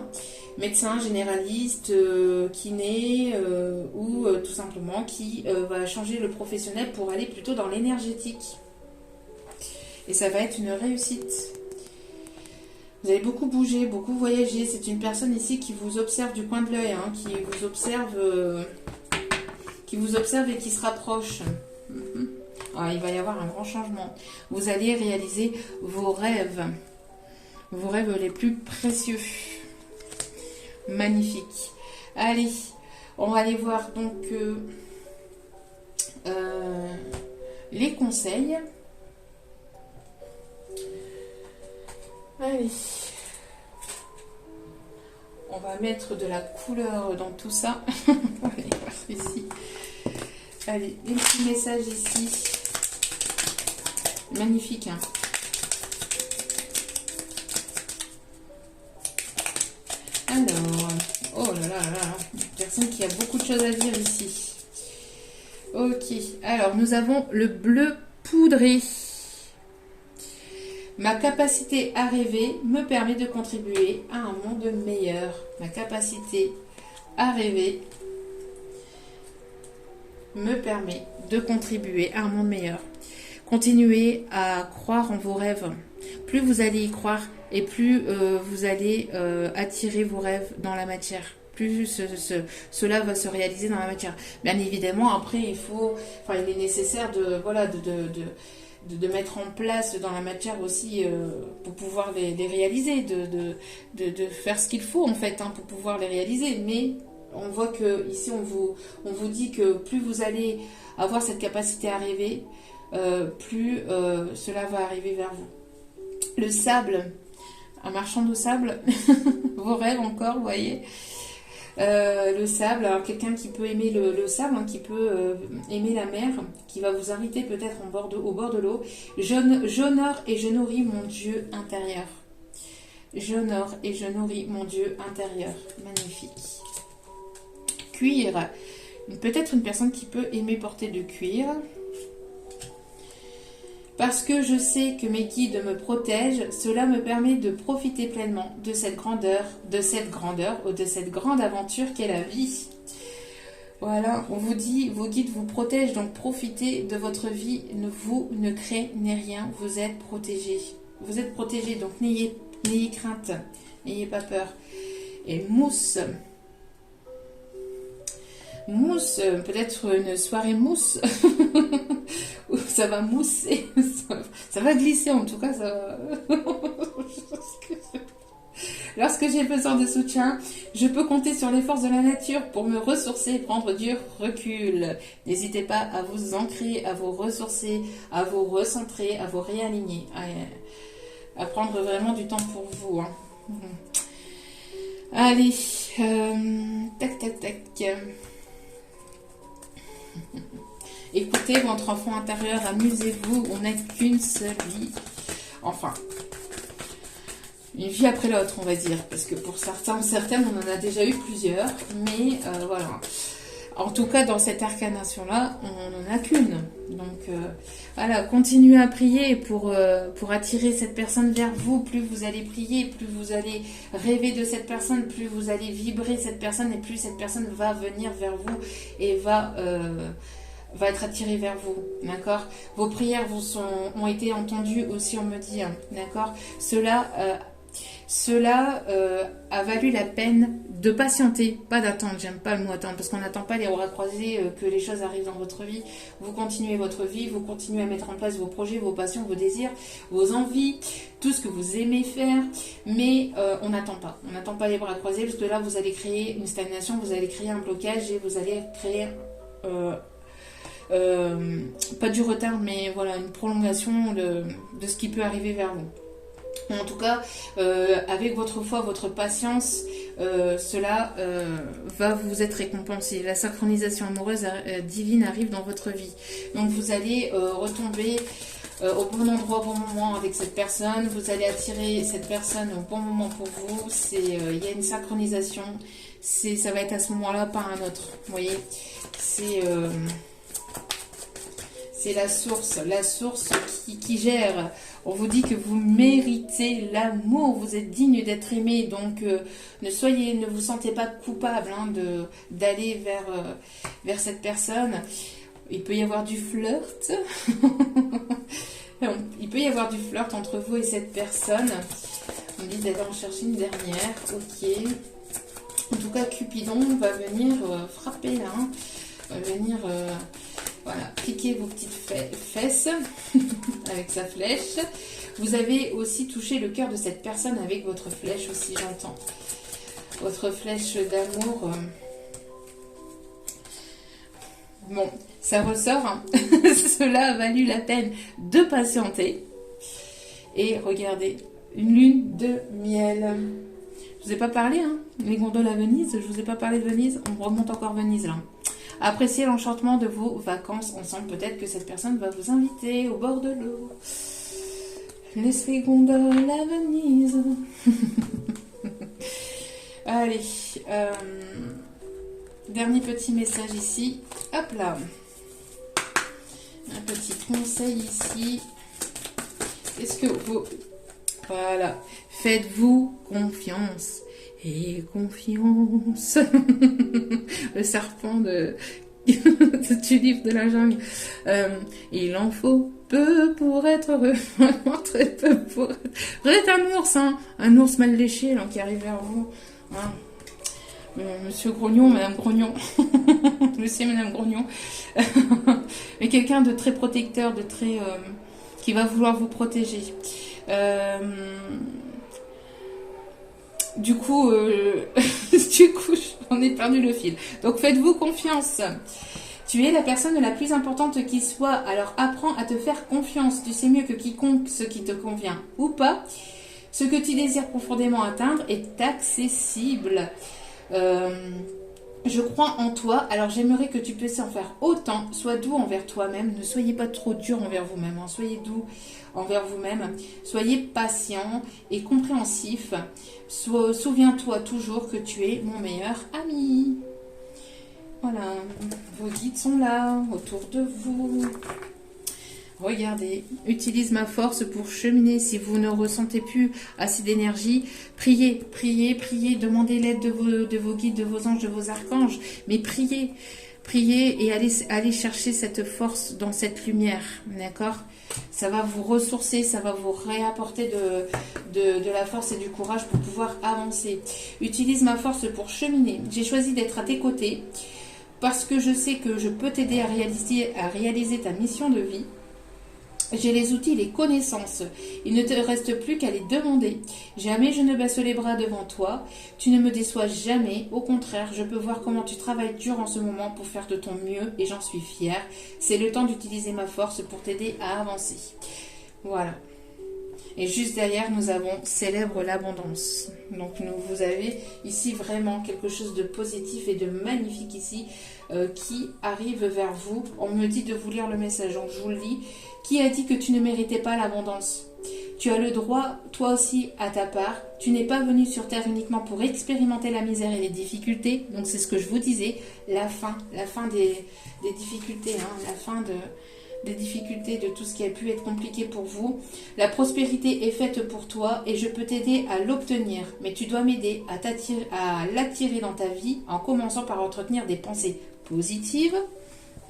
généraliste, kiné, ou tout simplement qui va changer le professionnel pour aller plutôt dans l'énergétique. Et ça va être une réussite. Vous allez beaucoup bouger, beaucoup voyager. C'est une personne ici qui vous observe du coin de l'œil, hein, qui vous observe et qui se rapproche. Ah, il va y avoir un grand changement. Vous allez réaliser vos rêves les plus précieux. Magnifique. Allez, on va aller voir donc les conseils. Allez. On va mettre de la couleur dans tout ça. On va aller voir ici. Allez, des petits messages ici. Magnifique, hein. Alors, oh là là là, une personne qui a beaucoup de choses à dire ici. Ok, alors nous avons le bleu poudré. Ma capacité à rêver me permet de contribuer à un monde meilleur. Ma capacité à rêver me permet de contribuer à un monde meilleur. Continuez à croire en vos rêves. Plus vous allez y croire et plus vous allez attirer vos rêves dans la matière. Plus cela va se réaliser dans la matière. Bien évidemment, après, il est nécessaire de mettre en place dans la matière aussi pour pouvoir les réaliser, de faire ce qu'il faut en fait, hein, pour pouvoir les réaliser. Mais on voit que ici on vous dit que plus vous allez avoir cette capacité à rêver, plus cela va arriver vers vous. Le sable, un marchand de sable, vos rêves encore, vous voyez. Le sable, alors quelqu'un qui peut aimer le sable, hein, qui peut aimer la mer, qui va vous inviter peut-être au bord de l'eau. J'honore et je nourris mon Dieu intérieur. J'honore et je nourris mon Dieu intérieur. Magnifique. Cuir, peut-être une personne qui peut aimer porter du cuir. Parce que je sais que mes guides me protègent, cela me permet de profiter pleinement de cette grandeur ou de cette grande aventure qu'est la vie. Voilà, on vous dit, vos guides vous protègent, donc profitez de votre vie, vous ne craignez rien, vous êtes protégés. Vous êtes protégés, donc n'ayez crainte, n'ayez pas peur. Et mousse, peut-être une soirée mousse. Ça va mousser, ça va glisser en tout cas. Ça va... Lorsque j'ai besoin de soutien, je peux compter sur les forces de la nature pour me ressourcer et prendre du recul. N'hésitez pas à vous ancrer, à vous ressourcer, à vous recentrer, à vous réaligner, à prendre vraiment du temps pour vous. Hein. Allez, tac, tac, tac. Écoutez votre enfant intérieur, amusez-vous, on n'a qu'une seule vie. Enfin, une vie après l'autre, on va dire, parce que pour certaines, on en a déjà eu plusieurs, mais voilà. En tout cas, dans cette incarnation-là, on n'en a qu'une. Donc, voilà, continuez à prier pour attirer cette personne vers vous. Plus vous allez prier, plus vous allez rêver de cette personne, plus vous allez vibrer cette personne, et plus cette personne va venir vers vous et va être attirée vers vous, d'accord. Vos prières ont été entendues aussi, on me dit, hein, d'accord. Cela a valu la peine de patienter, pas d'attendre. J'aime pas le mot attendre, parce qu'on n'attend pas les bras croisés que les choses arrivent dans votre vie. Vous continuez votre vie, vous continuez à mettre en place vos projets, vos passions, vos désirs, vos envies, tout ce que vous aimez faire, mais on n'attend pas. On n'attend pas les bras croisés, parce que là, vous allez créer une stagnation, vous allez créer un blocage et vous allez créer... pas du retard, mais voilà, une prolongation de ce qui peut arriver vers vous. En tout cas, avec votre foi, votre patience, cela va vous être récompensé. La synchronisation amoureuse divine arrive dans votre vie. Donc vous allez retomber au bon endroit, au bon moment avec cette personne. Vous allez attirer cette personne au bon moment pour vous. Il y a une synchronisation. Ça va être à ce moment-là, pas un autre. Vous voyez, c'est la source qui gère. On vous dit que vous méritez l'amour, vous êtes digne d'être aimé, donc ne vous sentez pas coupable hein, d'aller vers cette personne. Il peut y avoir du flirt. Il peut y avoir du flirt entre vous et cette personne. On dit d'aller en chercher une dernière. Ok. En tout cas, Cupidon va venir frapper là. Hein. Va venir... Voilà, piquez vos petites fesses avec sa flèche. Vous avez aussi touché le cœur de cette personne avec votre flèche aussi, j'entends. Votre flèche d'amour. Bon, ça ressort. Hein. Cela a valu la peine de patienter. Et regardez, une lune de miel. Je vous ai pas parlé, hein, les gondoles à Venise. Je vous ai pas parlé de Venise. On remonte encore Venise là. Appréciez l'enchantement de vos vacances ensemble. Peut-être que cette personne va vous inviter au bord de l'eau. Les gondoles à Venise. Allez. Dernier petit message ici. Hop là. Un petit conseil ici. Est-ce que vous... Voilà. Faites-vous confiance. Et confiance. Le serpent du livre de la jungle. Il en faut peu pour être heureux. Très peu pour être... Vous êtes un ours, hein. Un ours mal léché là, qui arrive vers vous. Hein. Monsieur Grognon, Madame Grognon. Monsieur et Madame Grognon. Mais quelqu'un de très protecteur, de très... qui va vouloir vous protéger. Du coup, j'en ai perdu le fil. Donc faites-vous confiance. Tu es la personne la plus importante qui soit, alors apprends à te faire confiance. Tu sais mieux que quiconque ce qui te convient ou pas. Ce que tu désires profondément atteindre est accessible. Je crois en toi, alors j'aimerais que tu puisses en faire autant. Sois doux envers toi-même, ne soyez pas trop dur envers vous-même, hein. Soyez doux envers vous-même, soyez patient et compréhensif. Souviens-toi toujours que tu es mon meilleur ami. Voilà, vos guides sont là, autour de vous. Regardez, utilise ma force pour cheminer. Si vous ne ressentez plus assez d'énergie, priez, priez, priez, demandez l'aide de vos guides, de vos anges, de vos archanges. Mais priez, priez et allez chercher cette force dans cette lumière, d'accord? Ça va vous ressourcer, ça va vous réapporter de la force et du courage pour pouvoir avancer. Utilise ma force pour cheminer. J'ai choisi d'être à tes côtés parce que je sais que je peux t'aider à réaliser ta mission de vie. J'ai les outils, les connaissances. Il ne te reste plus qu'à les demander. Jamais je ne baisse les bras devant toi. Tu ne me déçois jamais. Au contraire, je peux voir comment tu travailles dur en ce moment pour faire de ton mieux et j'en suis fière. C'est le temps d'utiliser ma force pour t'aider à avancer. Voilà. Et juste derrière, nous avons célèbre l'abondance. Donc, vous avez ici vraiment quelque chose de positif et de magnifique ici qui arrive vers vous. On me dit de vous lire le message, donc je vous le lis. Qui a dit que tu ne méritais pas l'abondance? Tu as le droit, toi aussi, à ta part. Tu n'es pas venu sur Terre uniquement pour expérimenter la misère et les difficultés. Donc, c'est ce que je vous disais, la fin des difficultés, hein, la fin des difficultés, de tout ce qui a pu être compliqué pour vous. La prospérité est faite pour toi et je peux t'aider à l'obtenir. Mais tu dois m'aider à l'attirer dans ta vie en commençant par entretenir des pensées positives.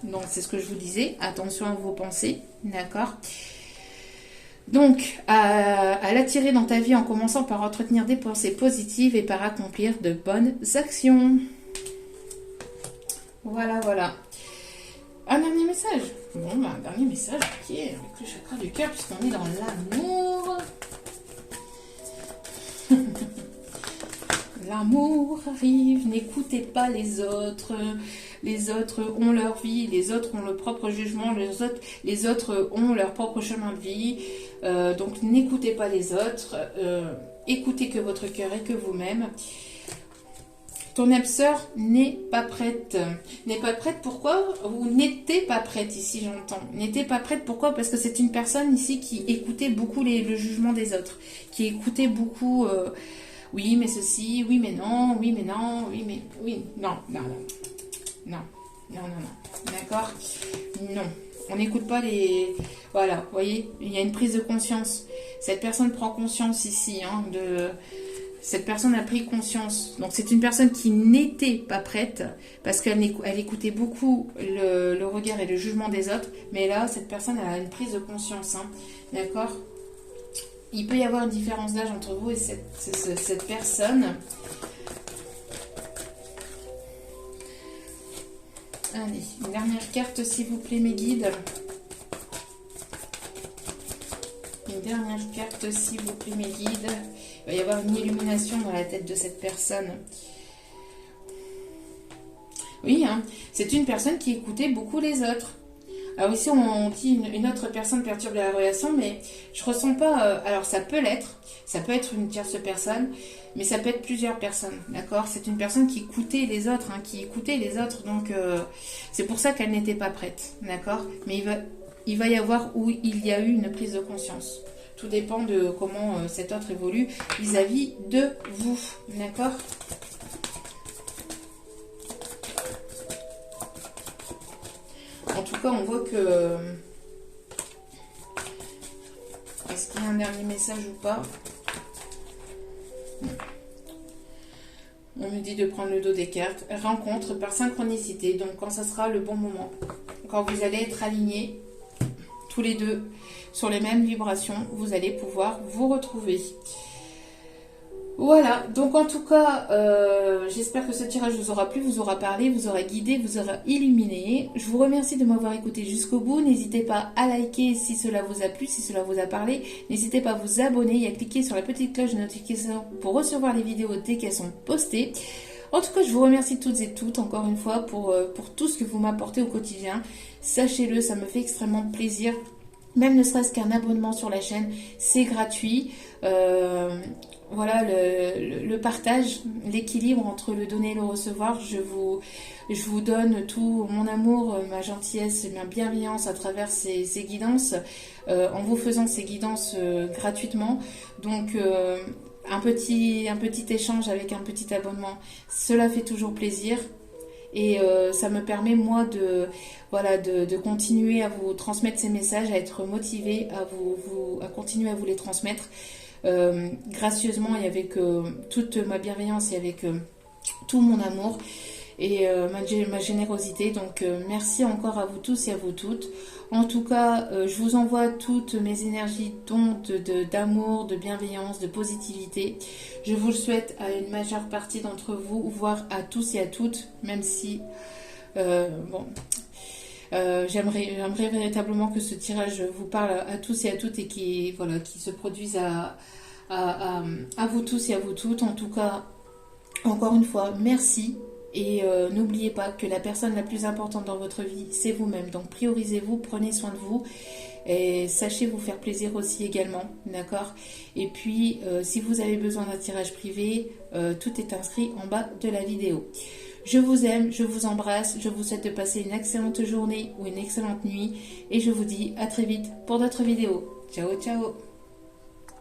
Donc, c'est ce que je vous disais. Attention à vos pensées. D'accord? Donc, à l'attirer dans ta vie en commençant par entretenir des pensées positives et par accomplir de bonnes actions. Voilà, voilà. Un dernier message. Bon, un dernier message qui est avec le chakra du cœur puisqu'on est dans l'amour. L'amour arrive, n'écoutez pas les autres. Les autres ont leur vie, les autres ont le propre jugement, les autres ont leur propre chemin de vie. Donc n'écoutez pas les autres, écoutez que votre cœur et que vous-même. Ton âme sœur n'est pas prête. N'est pas prête, pourquoi? Vous n'étiez pas prête ici, j'entends. N'était pas prête, pourquoi? Parce que c'est une personne ici qui écoutait beaucoup le jugement des autres. Qui écoutait beaucoup, oui mais ceci, oui mais non, oui mais non, oui mais... Oui, non, non, non. Non, non, non, non. D'accord? Non. On n'écoute pas les... Voilà, vous voyez, il y a une prise de conscience. Cette personne prend conscience ici, hein, Cette personne a pris conscience. Donc, c'est une personne qui n'était pas prête parce qu'elle écoutait beaucoup le regard et le jugement des autres. Mais là, cette personne a une prise de conscience. Hein. D'accord? Il peut y avoir une différence d'âge entre vous et cette personne. Allez, une dernière carte, s'il vous plaît, mes guides. Une dernière carte, s'il vous plaît, mes guides. Il va y avoir une illumination dans la tête de cette personne. Oui, hein, c'est une personne qui écoutait beaucoup les autres. Alors ici, on dit une autre personne perturbe la relation, mais je ressens pas... alors, ça peut l'être. Ça peut être une tierce personne, mais ça peut être plusieurs personnes, d'accord? C'est une personne qui écoutait les autres, hein, donc c'est pour ça qu'elle n'était pas prête, d'accord? Mais il va y avoir où il y a eu une prise de conscience. Tout dépend de comment cet autre évolue vis-à-vis de vous, d'accord? En tout cas, on voit que... Est-ce qu'il y a un dernier message ou pas? On me dit de prendre le dos des cartes. Rencontre par synchronicité. Donc, quand ça sera le bon moment. Quand vous allez être alignés, tous les deux, sur les mêmes vibrations, vous allez pouvoir vous retrouver. Voilà, donc en tout cas, j'espère que ce tirage vous aura plu, vous aura parlé, vous aura guidé, vous aura illuminé. Je vous remercie de m'avoir écouté jusqu'au bout. N'hésitez pas à liker si cela vous a plu, si cela vous a parlé. N'hésitez pas à vous abonner et à cliquer sur la petite cloche de notification pour recevoir les vidéos dès qu'elles sont postées. En tout cas, je vous remercie toutes et toutes, encore une fois, pour tout ce que vous m'apportez au quotidien. Sachez-le, ça me fait extrêmement plaisir. Même ne serait-ce qu'un abonnement sur la chaîne, c'est gratuit. Voilà, le partage, l'équilibre entre le donner et le recevoir. Je vous donne tout mon amour, ma gentillesse, ma bienveillance à travers ces guidances, en vous faisant ces guidances gratuitement. Donc, un petit échange avec un petit abonnement, cela fait toujours plaisir. Et ça me permet, moi, de continuer à vous transmettre ces messages, à être motivée, à continuer à vous les transmettre gracieusement et avec toute ma bienveillance et avec tout mon amour et ma générosité. Donc merci encore à vous tous et à vous toutes. En tout cas, je vous envoie toutes mes énergies d'amour, de bienveillance, de positivité. Je vous le souhaite à une majeure partie d'entre vous, voire à tous et à toutes, même si j'aimerais véritablement que ce tirage vous parle à tous et à toutes et qui se produise à vous tous et à vous toutes. En tout cas, encore une fois, merci. Et n'oubliez pas que la personne la plus importante dans votre vie, c'est vous-même. Donc priorisez-vous, prenez soin de vous. Et sachez vous faire plaisir aussi également, d'accord? Et puis, si vous avez besoin d'un tirage privé, tout est inscrit en bas de la vidéo. Je vous aime, je vous embrasse, je vous souhaite de passer une excellente journée ou une excellente nuit. Et je vous dis à très vite pour d'autres vidéos. Ciao, ciao!